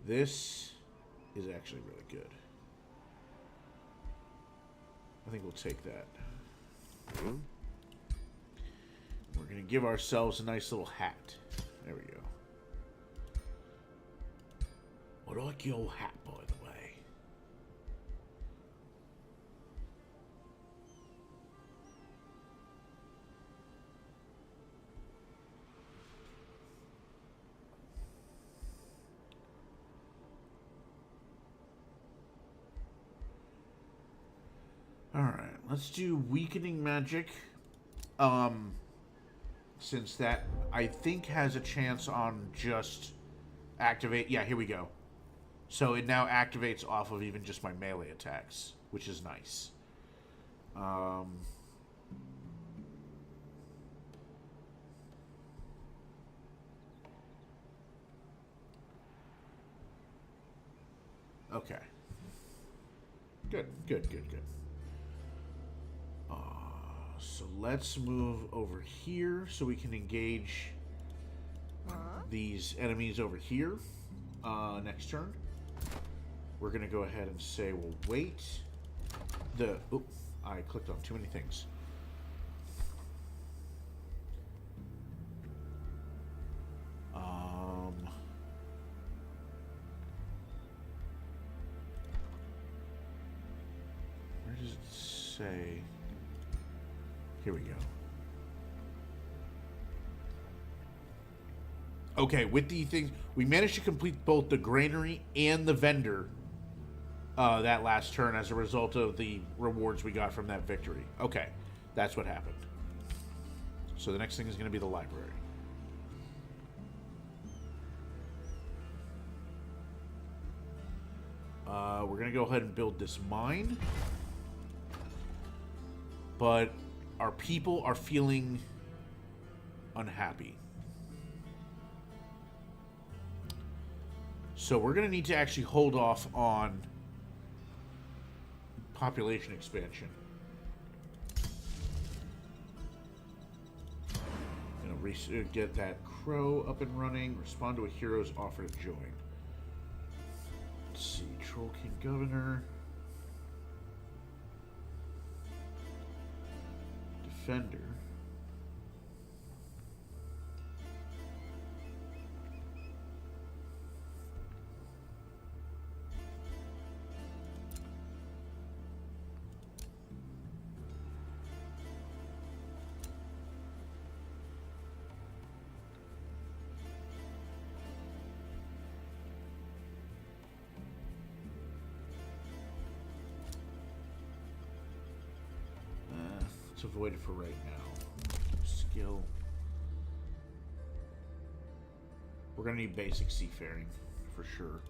This is actually really good. I think we'll take that. We're going to give ourselves a nice little hat. There we go. I like your hat, by the way. Alright, let's do weakening magic. Since that, I think, has a chance on just activate. Yeah, here we go. So it now activates off of even just my melee attacks, which is nice. Okay. Good. So let's move over here so we can engage these enemies over here next turn. We're going to go ahead and say we'll wait. I clicked on too many things. Where does it say? Here we go. Okay, with the things, we managed to complete both the granary and the vendor that last turn as a result of the rewards we got from that victory. Okay, that's what happened. So the next thing is going to be the library. We're going to go ahead and build this mine. But our people are feeling unhappy. So we're going to need to actually hold off on population expansion. Going to get that crow up and running. Respond to a hero's offer to join. Let's see. Troll King Governor. Defender. Let's avoid it for right now. Skill. We're going to need basic seafaring, for sure.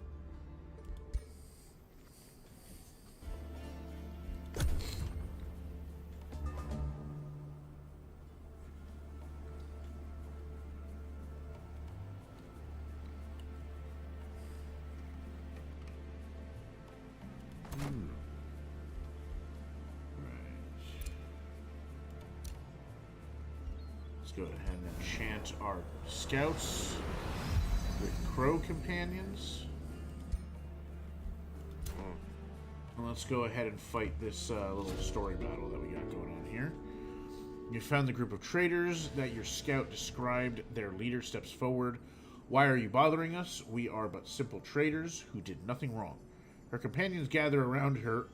Go ahead and enchant our scouts with crow companions. And let's go ahead and fight this little story battle that we got going on here. You found the group of traitors that your scout described. Their leader steps forward. Why are you bothering us? We are but simple traitors who did nothing wrong. Her companions gather around her,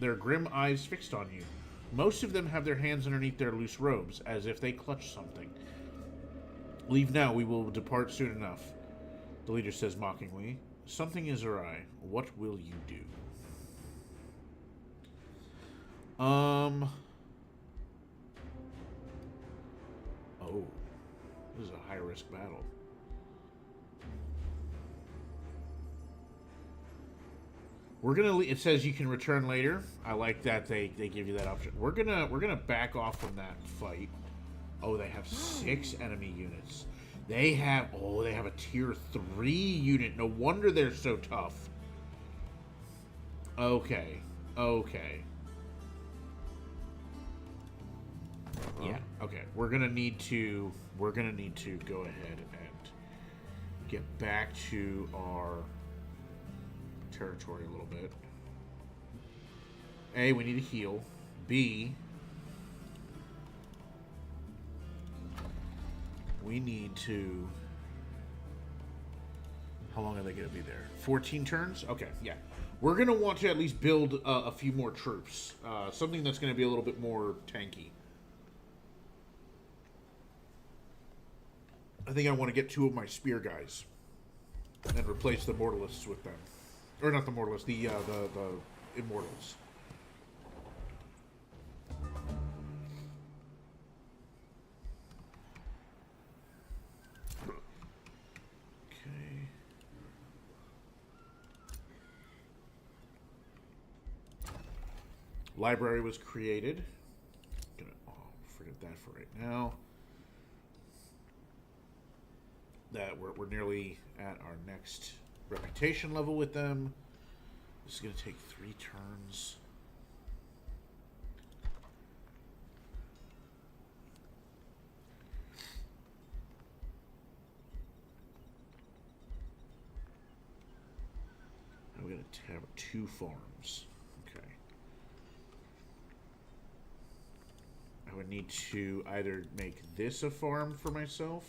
their grim eyes fixed on you. Most of them have their hands underneath their loose robes, as if they clutch something. Leave now, we will depart soon enough. The leader says mockingly. Something is awry. What will you do? Oh. This is a high-risk battle. We're gonna. It says you can return later. I like that they give you that option. We're gonna back off from that fight. Oh, they have 6 enemy units. They have, oh, they have a tier 3 unit. No wonder they're so tough. Okay. Okay. Yeah, okay. We're gonna need to go ahead and get back to our territory a little bit. A, we need to heal. B, we need to... How long are they going to be there? 14 turns? Okay, yeah. We're going to want to at least build a few more troops. Something that's going to be a little bit more tanky. I think I want to get 2 of my spear guys and replace the mortalists with them. Or not the mortalists, the immortals. Okay. Library was created. Forget that for right now. That we're nearly at our next reputation level with them. This is going to take 3 turns. Now we're going to have 2 farms. Okay. I would need to either make this a farm for myself.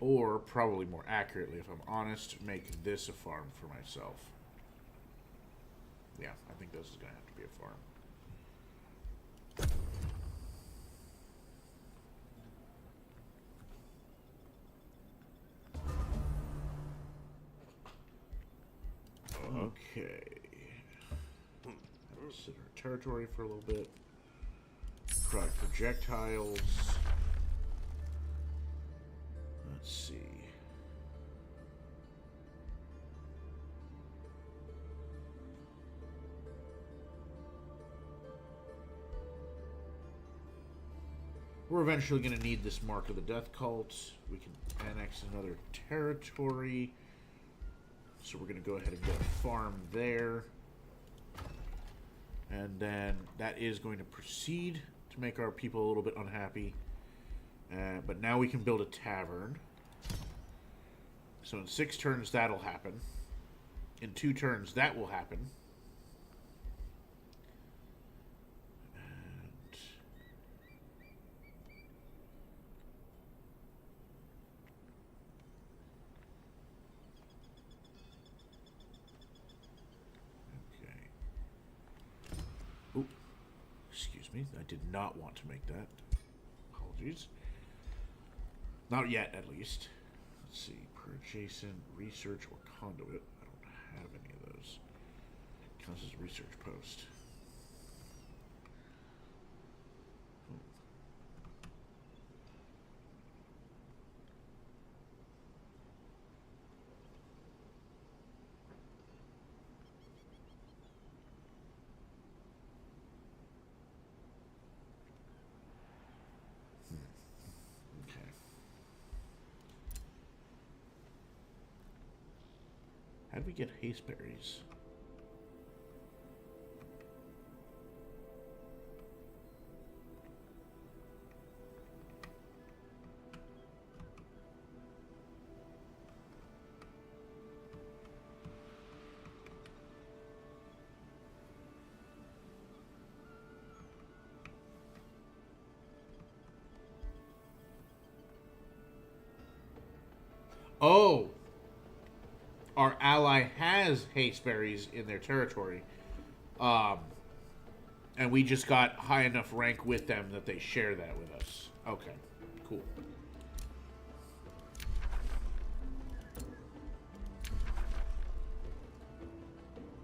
Or, probably more accurately, if I'm honest, make this a farm for myself. Yeah, I think this is going to have to be a farm. Okay. Sit our territory for a little bit. Product projectiles. Let's see. We're eventually going to need this Mark of the Death Cult. We can annex another territory. So we're going to go ahead and get a farm there. And then that is going to proceed to make our people a little bit unhappy. But now we can build a tavern. So in 6 turns, that'll happen. In 2 turns, that will happen. And okay. Oh, excuse me. I did not want to make that. Apologies. Not yet, at least. Let's see. Per adjacent, research, or conduit. I don't have any of those. Counts as research post. How did we get haste berries? Oh! Our ally has haste berries in their territory. And we just got high enough rank with them that they share that with us. Okay, cool.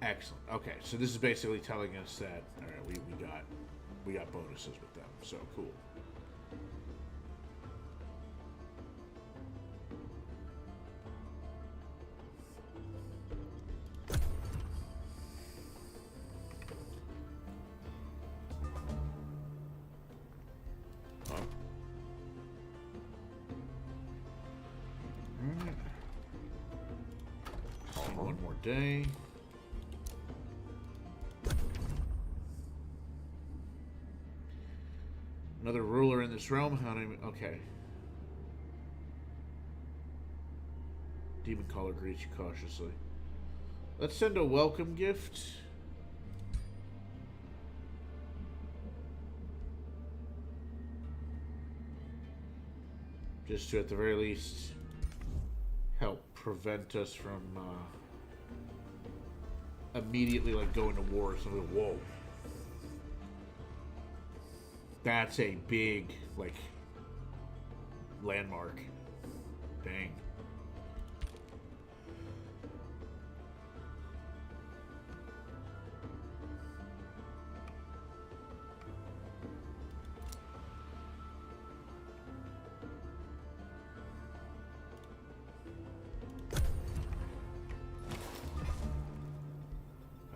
Excellent. Okay, so this is basically telling us that all right, we got bonuses with them. So cool. day. Another ruler in this realm. How do I... Okay. Demon caller greets you cautiously. Let's send a welcome gift. Just to, at the very least, help prevent us from immediately like going to war or something. Whoa. That's a big, like, landmark. Dang.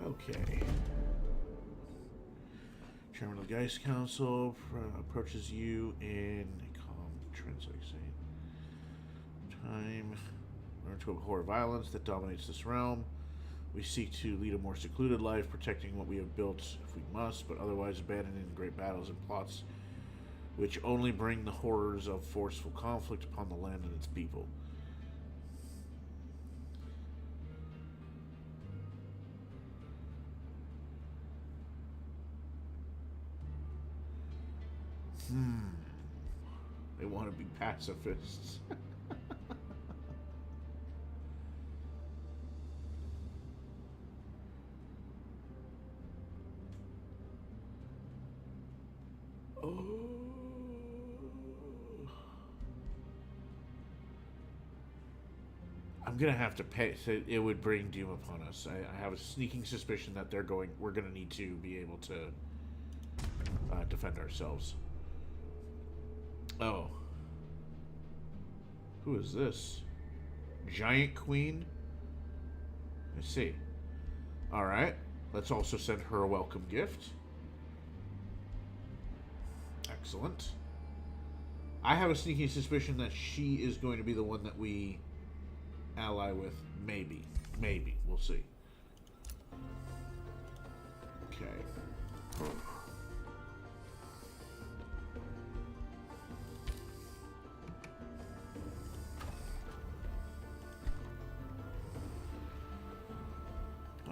Okay. Chairman of the Geist Council approaches you in a calm, translating time. Learn to abhor violence that dominates this realm. We seek to lead a more secluded life, protecting what we have built if we must, but otherwise abandoning the great battles and plots which only bring the horrors of forceful conflict upon the land and its people. They want to be pacifists. Oh. I'm gonna have to pay. So it would bring doom upon us. I have a sneaking suspicion that we're gonna need to be able to defend ourselves. Oh. Who is this? Giant Queen? I see. Alright. Let's also send her a welcome gift. Excellent. I have a sneaking suspicion that she is going to be the one that we ally with. Maybe. Maybe. We'll see. Okay.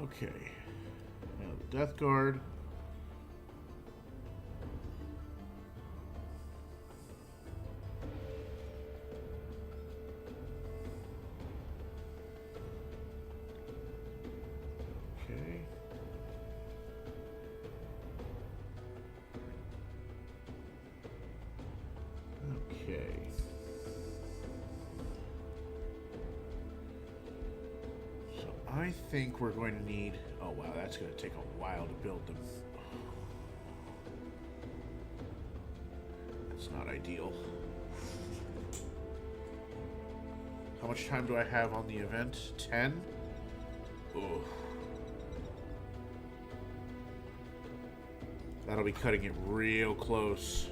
Okay. Now the Death Guard. Okay. Okay. I think we're going to need... Oh, wow, that's going to take a while to build them. That's not ideal. How much time do I have on the event? 10? Ugh. That'll be cutting it real close.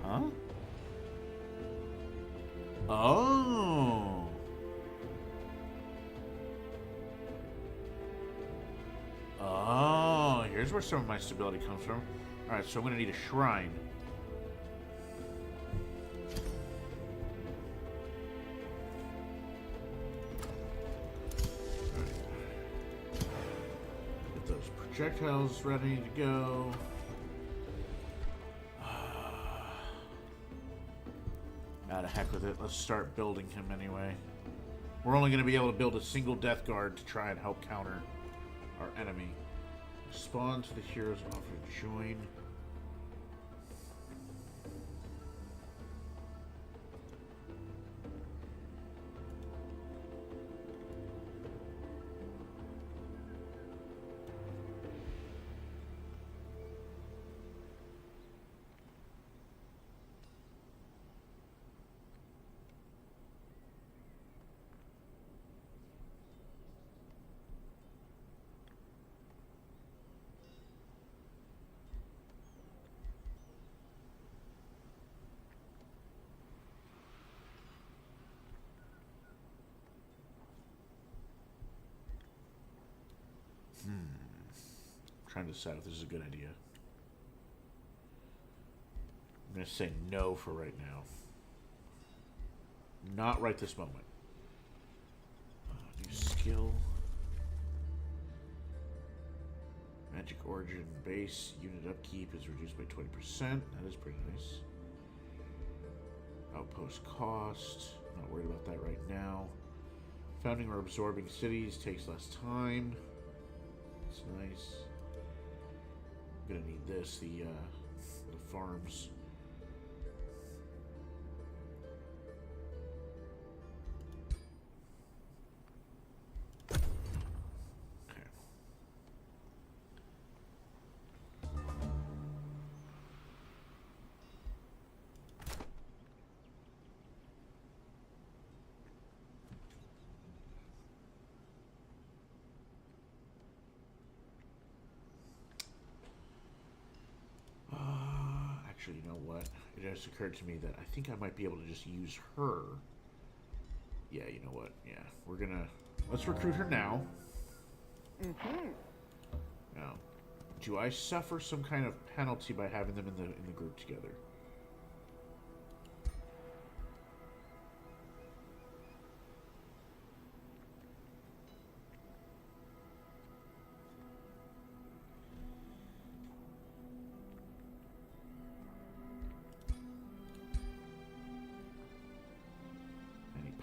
Huh? Oh. Oh, here's where some of my stability comes from. Alright, so I'm going to need a shrine. Get those projectiles ready to go. To heck with it. Let's start building him anyway. We're only going to be able to build a single Death Guard to try and help counter our enemy. Respond to the hero's offer to join. trying to decide if this is a good idea. I'm going to say no for right now. Not right this moment. New skill. Magic Origin base unit upkeep is reduced by 20%. That is pretty nice. Outpost cost. Not worried about that right now. Founding or absorbing cities takes less time. That's nice. I'm gonna need this. The farms. Actually, you know what? It just occurred to me that I think I might be able to just use her. Yeah, you know what? Yeah, we're gonna... Let's recruit her now. Now, do I suffer some kind of penalty by having them in the group together?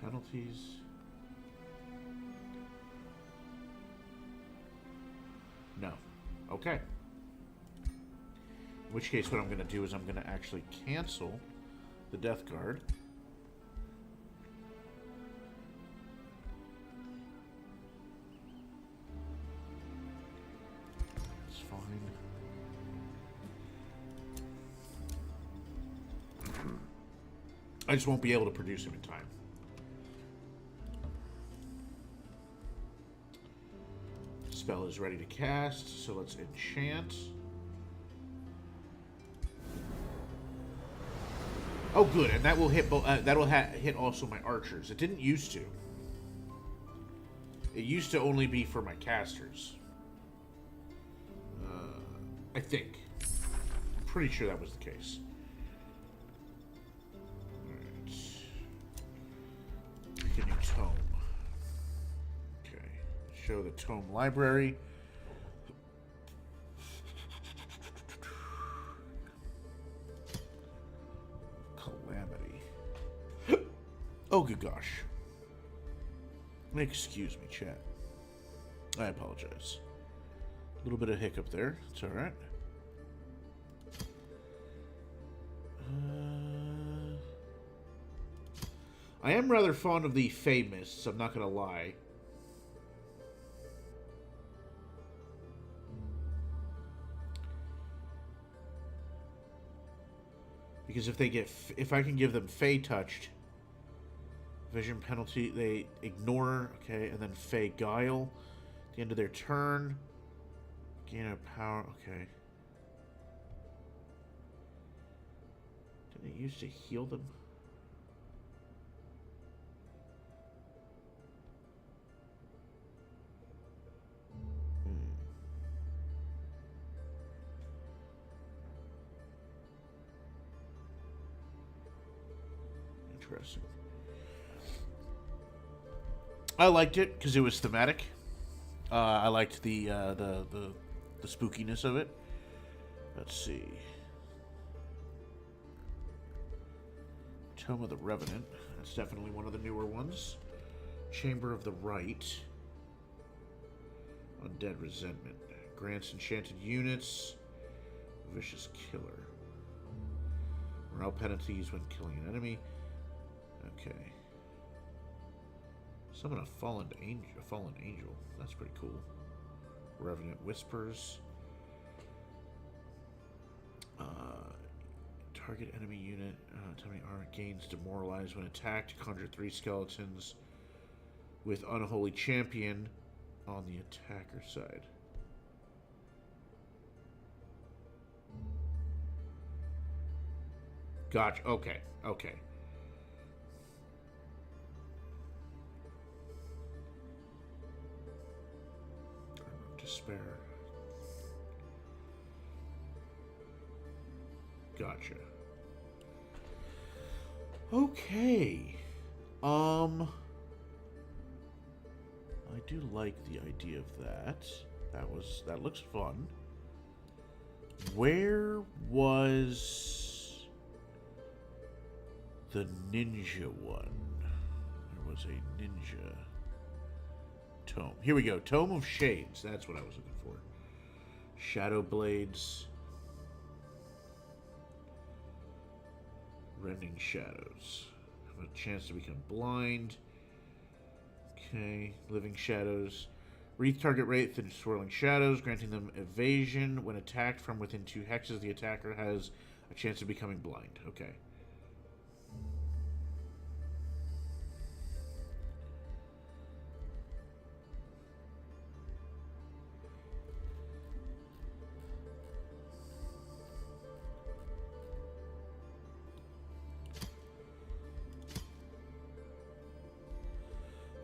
Penalties. No. Okay. In which case, what I'm going to do is I'm going to actually cancel the Death Guard. It's fine. I just won't be able to produce him in time. Spell is ready to cast, so let's enchant. Oh, good, and that will hit. That'll hit also my archers. It didn't used to. It used to only be for my casters. I think. I'm pretty sure that was the case. Alright. Pick a new tome. Show the tome library. Calamity. Oh, good gosh. Excuse me, chat. I apologize. A little bit of hiccup there. It's alright. I am rather fond of the Fey Mists, I'm not going to lie. Because if they get, if I can give them Fey touched, vision penalty, they ignore, okay, and then Fey Guile, at the end of their turn, gain a power, okay. Did it used to heal them? Interesting. I liked it because it was thematic. I liked the spookiness of it. Let's see. Tome of the Revenant. That's definitely one of the newer ones. Chamber of the Right. Undead Resentment. Grants enchanted units. Vicious Killer. Morale penalties when killing an enemy. Okay. Summon a fallen angel. That's pretty cool. Revenant Whispers. Target enemy unit. Enemy armor gains demoralized when attacked. Conjure 3 skeletons with Unholy Champion on the attacker side. Gotcha. Okay. Okay. Despair. Gotcha. Okay. I do like the idea of that. That looks fun. Where was the ninja one? There was a ninja tome. Here we go. Tome of Shades. That's what I was looking for. Shadow Blades. Rending Shadows. Have a chance to become blind. Okay. Living Shadows. Wreath target wraith in swirling shadows, granting them evasion. When attacked from within 2 hexes, the attacker has a chance of becoming blind. Okay.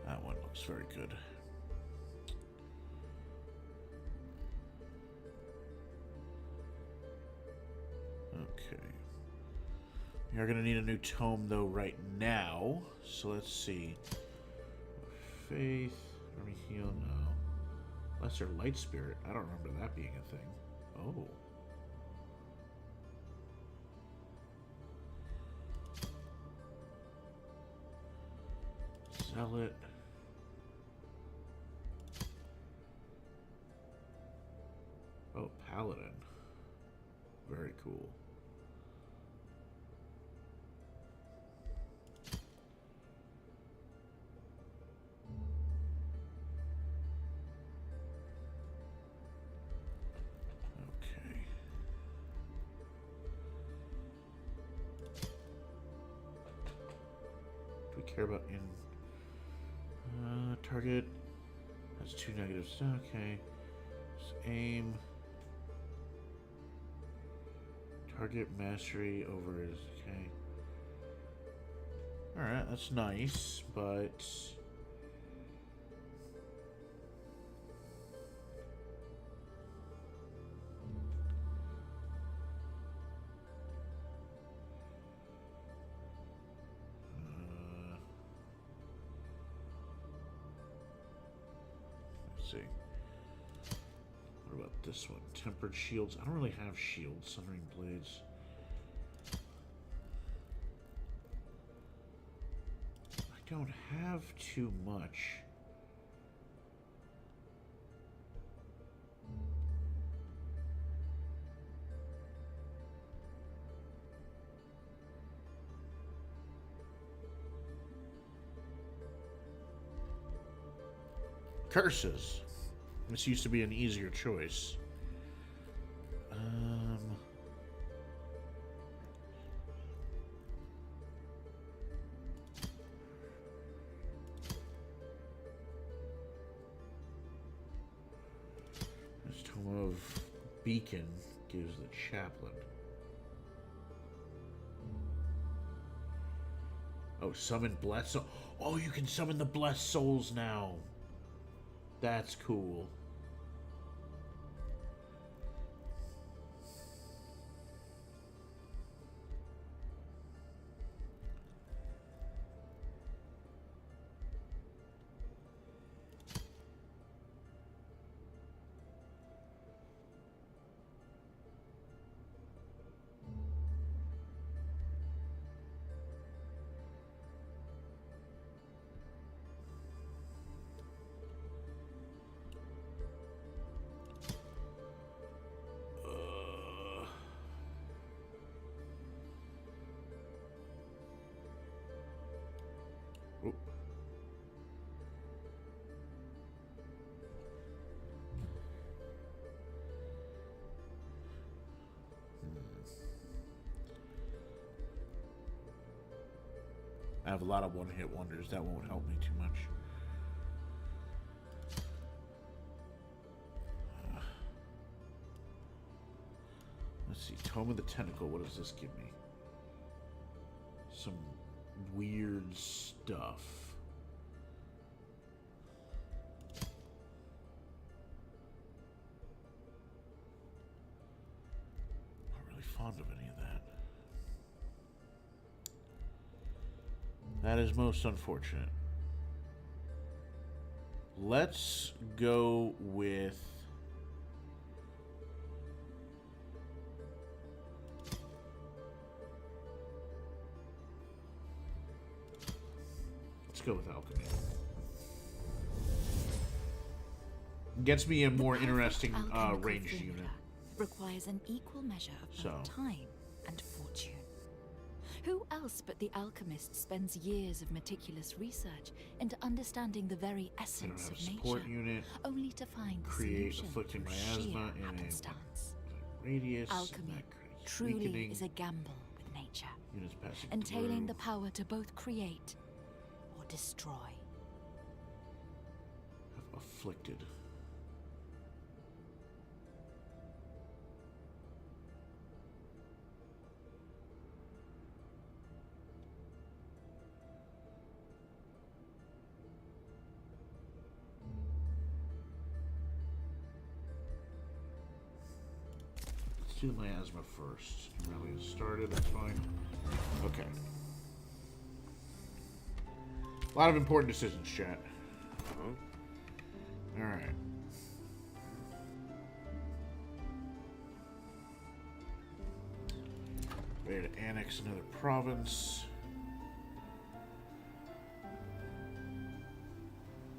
That one looks very good. Okay. We are going to need a new tome, though, right now. So let's see. Faith. Army Heal, no. Lesser Light Spirit. I don't remember that being a thing. Oh. Zealot. Oh, Paladin. Very cool. Okay. Do we care about in target has 2 negatives? Okay. Just aim. Target mastery over his. Okay. Alright, that's nice, but. Let's see. What about this one? Tempered shields. I don't really have shields. Sundering blades. I don't have too much. Curses. This used to be an easier choice. This Tome of Beacon gives the chaplain. Oh, summon blessed soul. Oh, you can summon the blessed souls now. That's cool. Oh. I have a lot of one-hit wonders. That won't help me too much. Let's see. Tome of the Tentacle. What does this give me? Some weird stuff. Not really fond of any of that. That is most unfortunate. Let's go with... Let's go with alchemy. Gets me a more interesting ranged unit. Requires an equal measure of both time and fortune. Who else but the alchemist spends years of meticulous research into understanding the very essence of support nature, unit. only to find the Create solution afflicting through sheer miasma in happenstance? a radius. Alchemy truly is a gamble with nature, Units passing entailing through. the power to both create or destroy. Afflicted. Let's do miasma first. Rally has started, that's fine. Okay. A lot of important decisions, chat. Alright. Ready to annex another province.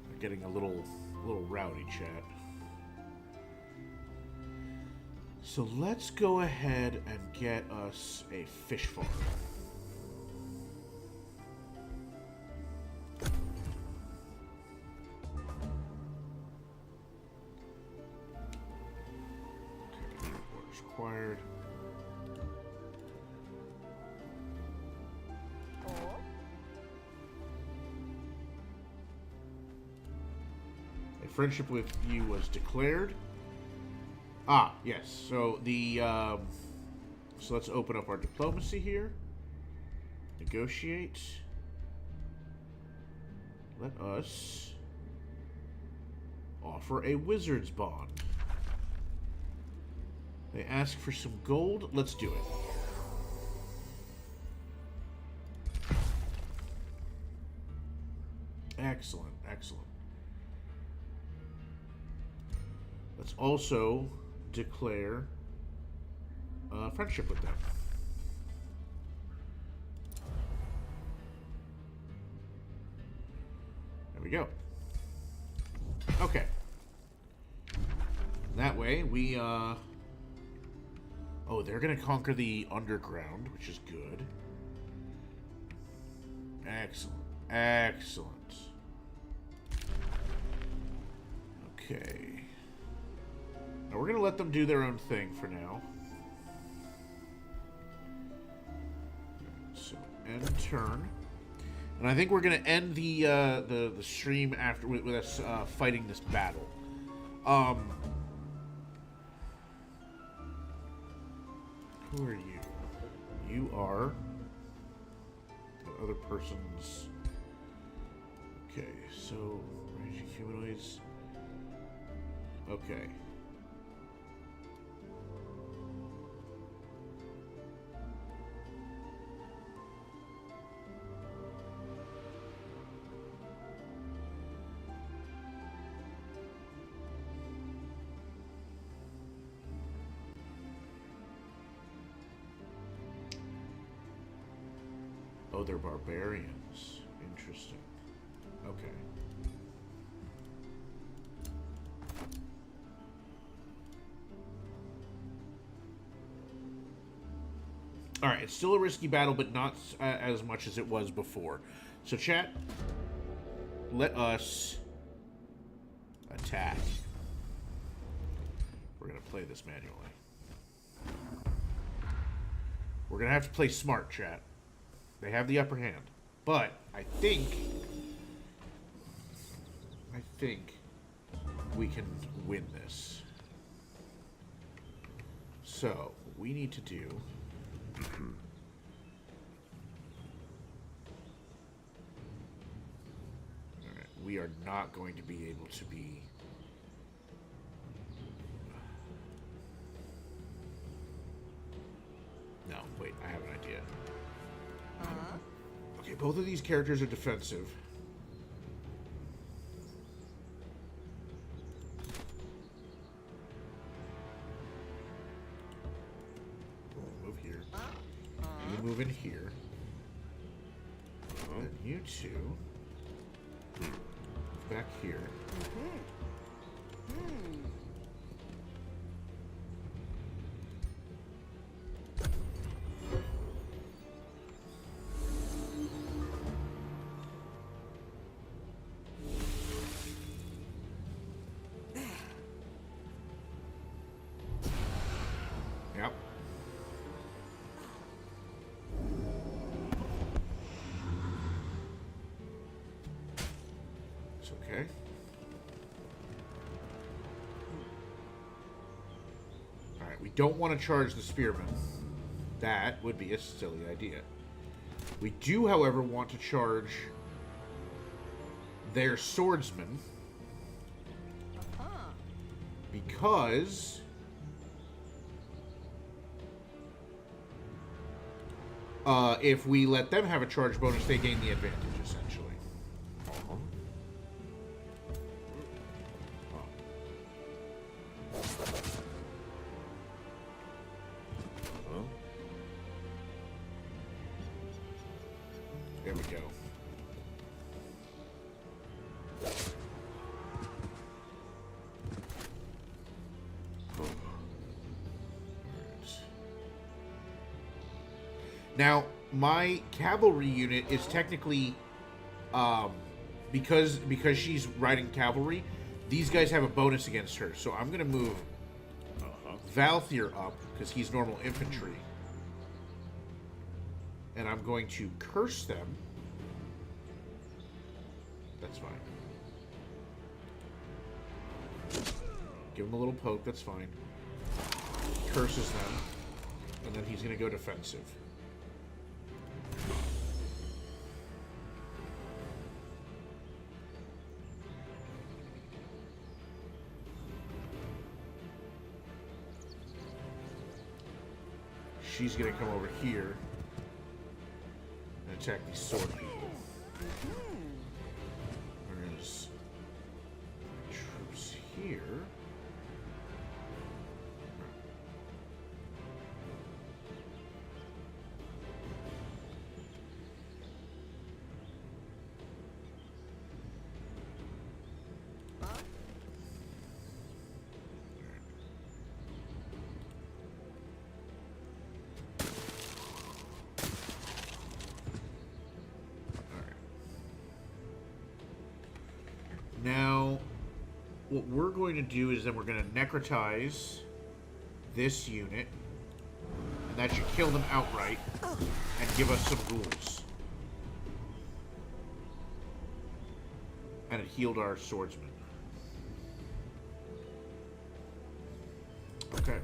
We're getting a little rowdy, chat. So let's go ahead and get us a fish farm. Okay, orders acquired. A friendship with you was declared. Ah, yes. So the so let's open up our diplomacy here. Negotiate. Let us offer a wizard's bond. They ask for some gold. Let's do it. Excellent, excellent. Let's also declare friendship with them. There we go. Okay. That way, we, oh, they're gonna conquer the underground, which is good. Excellent. Excellent. Okay. Now we're going to let them do their own thing for now. So, end turn. And I think we're going to end the stream after with us fighting this battle. Who are you? You are the other person's... Okay, so ranging humanoids. Okay. Oh, they're barbarians. Interesting. Okay. Alright, it's still a risky battle, but not as much as it was before. So, chat, let us attack. We're going to play this manually. We're going to have to play smart, chat. They have the upper hand. But I think we can win this. So, what we need to do... Alright, we are not going to be able to be... No, wait, I have an idea. Okay, Both of these characters are defensive. We'll move here. You move in here. And you two back here. Yep. It's okay. Alright, we don't want to charge the spearmen. That would be a silly idea. We do, however, want to charge their swordsmen. Because if we let them have a charge bonus, they gain the advantage, essentially. There we go. Now, my cavalry unit is technically, because she's riding cavalry, these guys have a bonus against her. So I'm going to move Valthier up, because he's normal infantry. And I'm going to curse them. That's fine. Give him a little poke, that's fine. Curses them. And then he's going to go defensive. She's going to come over here and attack these sword people. There's troops here. Now, what we're going to do is then we're going to necrotize this unit, and that should kill them outright and give us some ghouls. And it healed our swordsman. Okay.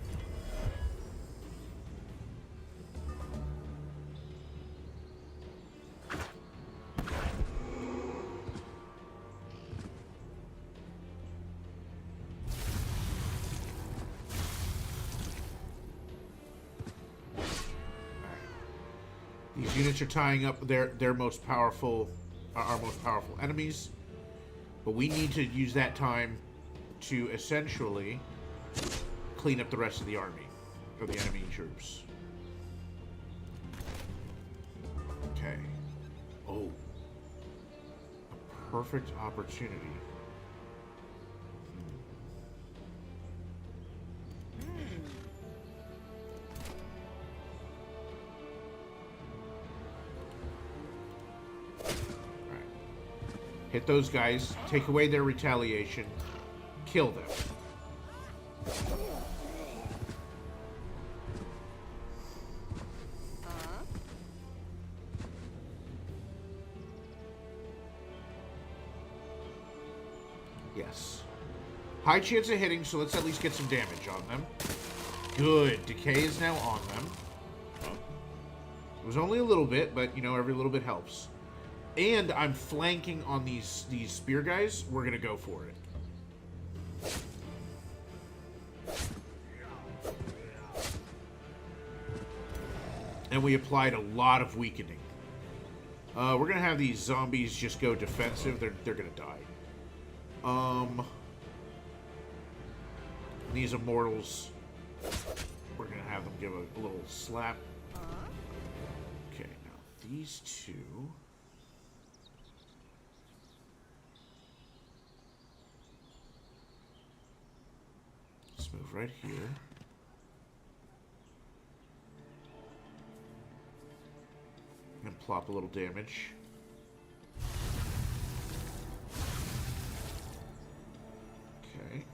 These units are tying up their most powerful, our most powerful enemies, but we need to use that time to essentially clean up the rest of the army, or the enemy troops. Okay. Oh. A perfect opportunity. Hit those guys, take away their retaliation, kill them. Yes. High chance of hitting, so let's at least get some damage on them. Good. Decay is now on them. It was only a little bit, but, you know, every little bit helps. And I'm flanking on these spear guys. We're going to go for it. And we applied a lot of weakening. We're gonna have these zombies just go defensive. They're gonna die. These immortals, we're gonna have them give a little slap. Okay, now these two. Let's move right here. And plop a little damage. Okay.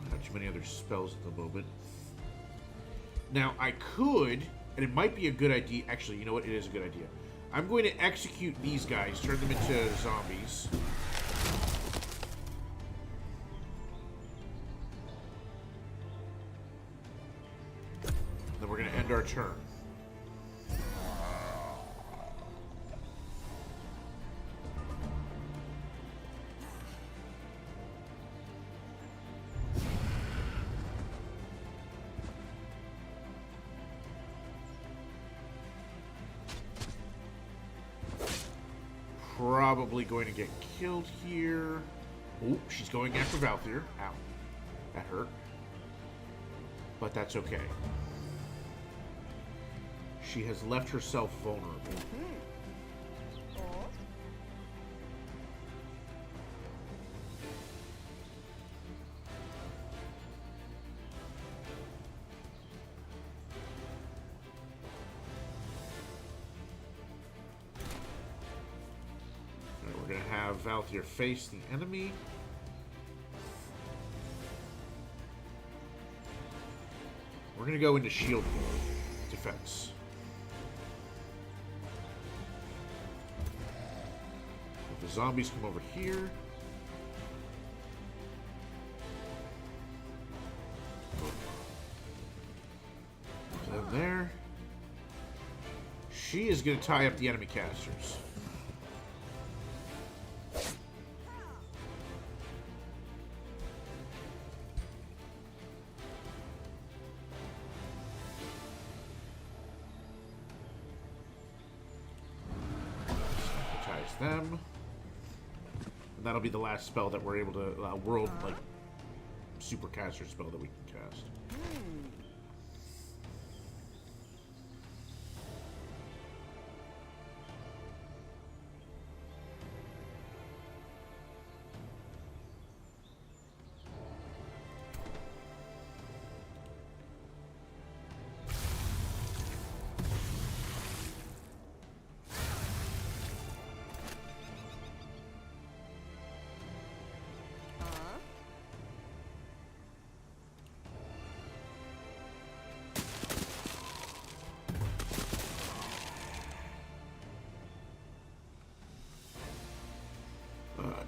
Not too many other spells at the moment. Now, I could, and it might be a good idea. Actually, you know what? It is a good idea. I'm going to execute these guys, turn them into zombies. Then we're going to end our turn. Probably going to get killed here. Oh, she's going after Valthyr. Ow. That hurt. But that's okay. She has left herself vulnerable. We're going to have Valthyr face the enemy. We're going to go into shield mode defense. If the zombies come over here. Then there. She is going to tie up the enemy casters. Them, and that'll be the last spell that we're able to world like supercaster spell that we can cast.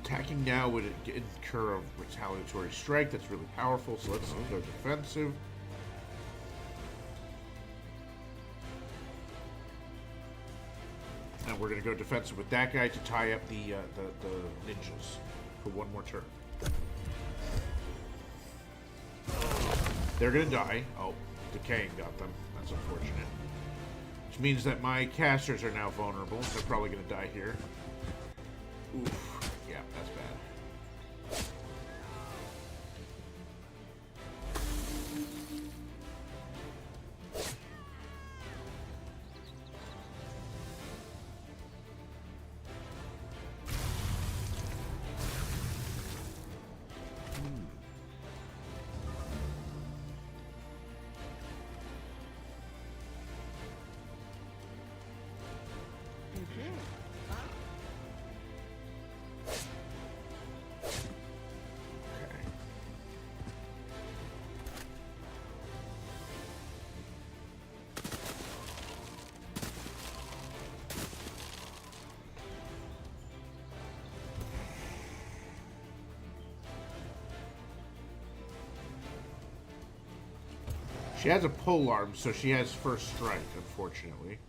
Attacking now would incur a retaliatory strike. That's really powerful, so let's go defensive. And we're going to go defensive with that guy to tie up the ninjas for one more turn. They're going to die. Oh, decaying got them. That's unfortunate. Which means that my casters are now vulnerable. They're probably going to die here. Oof. Yeah, that's bad. She has a polearm, so she has first strike, unfortunately.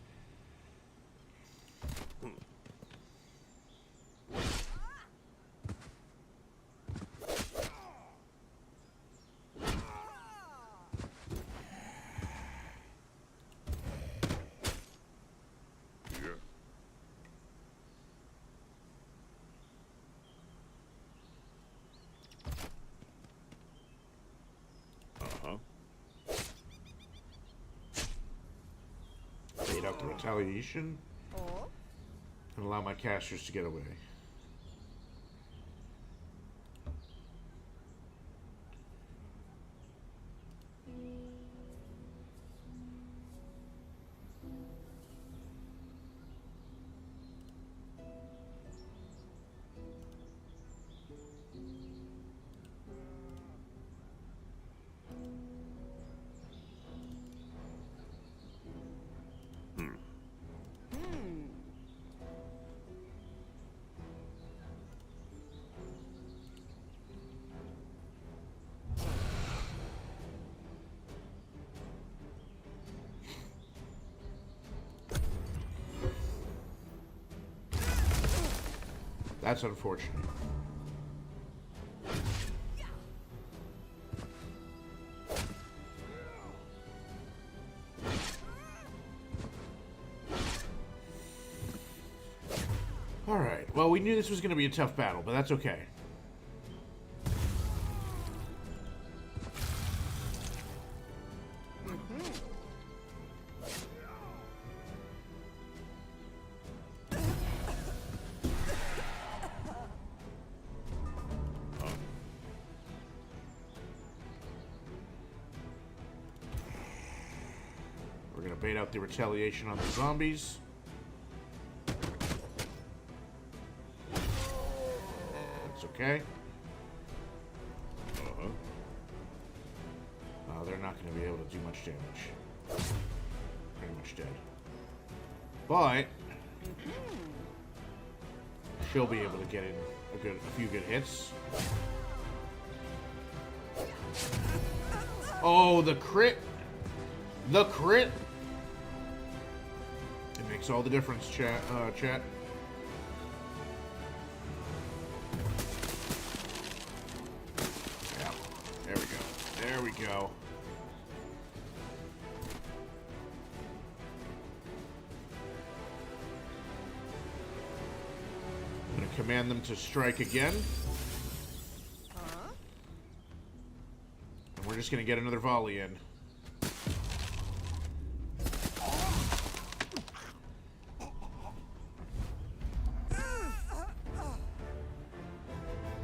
Bait out the retaliation and allow my casters to get away. That's unfortunate. Alright, well, we knew this was going to be a tough battle, but that's okay. We're going to bait out the retaliation on the zombies. That's okay. They're not going to be able to do much damage. Pretty much dead. But she'll be able to get in a few good hits. Oh, the crit! The crit! It makes all the difference, chat. Yeah, there we go. There we go. I'm going to command them to strike again. And we're just going to get another volley in.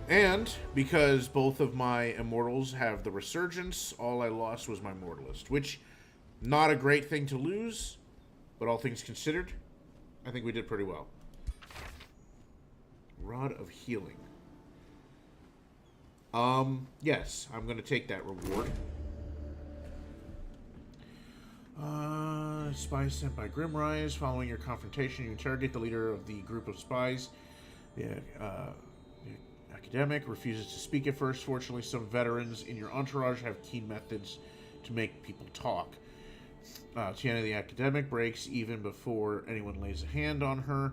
And because both of my immortals have the resurgence, all I lost was my mortalist, which not a great thing to lose, but all things considered, I think we did pretty well. Rod of Healing. Yes, I'm going to take that reward. Spies sent by Grimrise. Following your confrontation, you interrogate the leader of the group of spies. The academic refuses to speak at first. Fortunately, some veterans in your entourage have keen methods to make people talk. Tiana the academic breaks even before anyone lays a hand on her.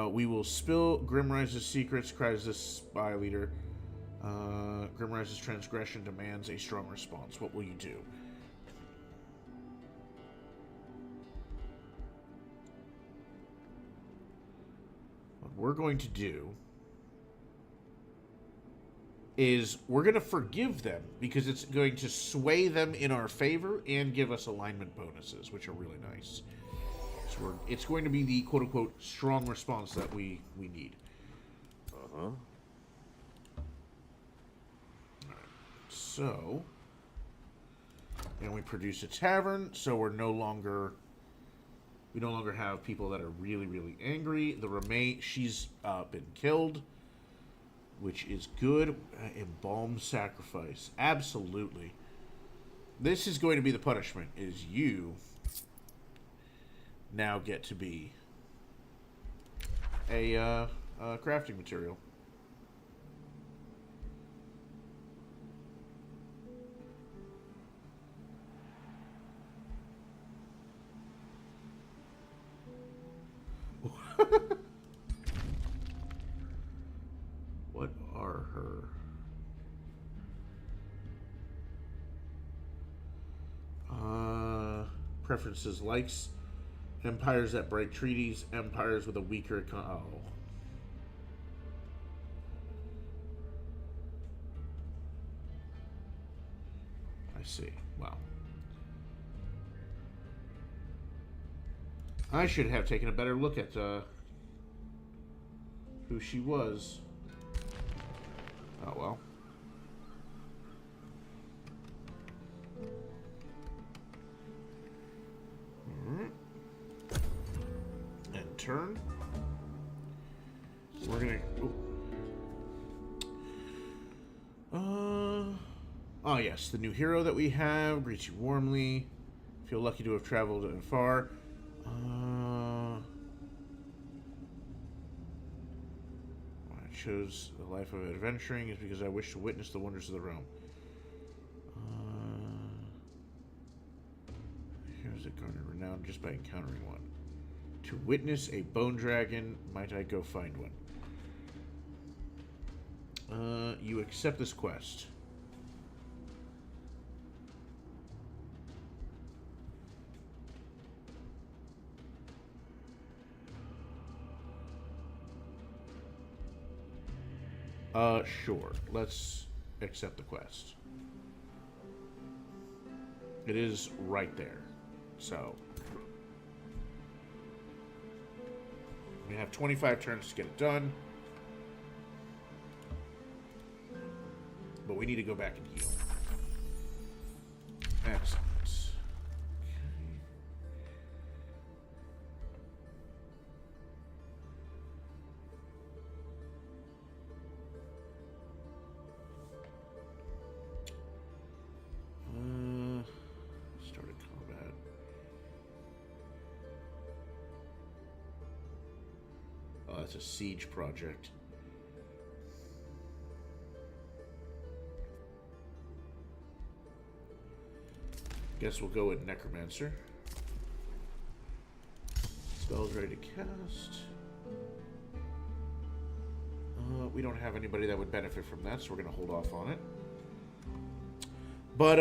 We will spill Grimrise's secrets, cries the spy leader. Grimrise's transgression demands a strong response. What will you do? What we're going to do is we're going to forgive them because it's going to sway them in our favor and give us alignment bonuses, which are really nice. So it's going to be the quote-unquote strong response that we need. So, and we produce a tavern, so we no longer have people that are really, really angry. The Remain, she's been killed, which is good. Embalmed Sacrifice, absolutely. This is going to be the punishment, is you now get to be a crafting material. What are her... preferences? Likes empires that break treaties, empires with a weaker oh. I see. Wow. I should have taken a better look at who she was. Oh well. And turn. We're gonna. Oh yes, the new hero that we have greets you warmly. Feel lucky to have traveled far. Why I chose the life of adventuring is because I wish to witness the wonders of the realm. Heroes that garnered renown just by encountering one. To witness a bone dragon, might I go find one? You accept this quest. Sure. Let's accept the quest. It is right there. So we have 25 turns to get it done. But we need to go back and heal. Excellent. Started combat. Oh, that's a siege project. Guess we'll go with Necromancer. Spells ready to cast. We don't have anybody that would benefit from that, so we're going to hold off on it. But,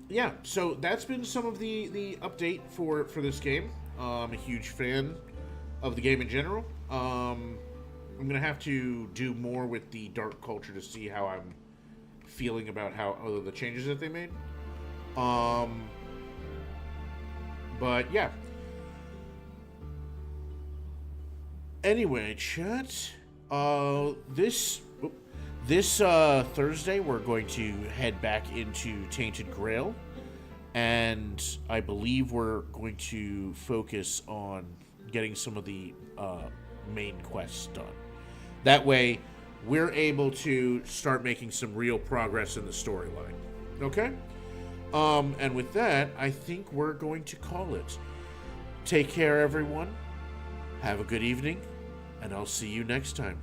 yeah, so that's been some of the update for this game. I'm a huge fan of the game in general. I'm going to have to do more with the dark culture to see how I'm feeling about the changes that they made. But yeah. Anyway, chat. This Thursday we're going to head back into Tainted Grail, and I believe we're going to focus on getting some of the main quests done. That way, we're able to start making some real progress in the storyline. Okay? And with that, I think we're going to call it. Take care, everyone. Have a good evening, and I'll see you next time.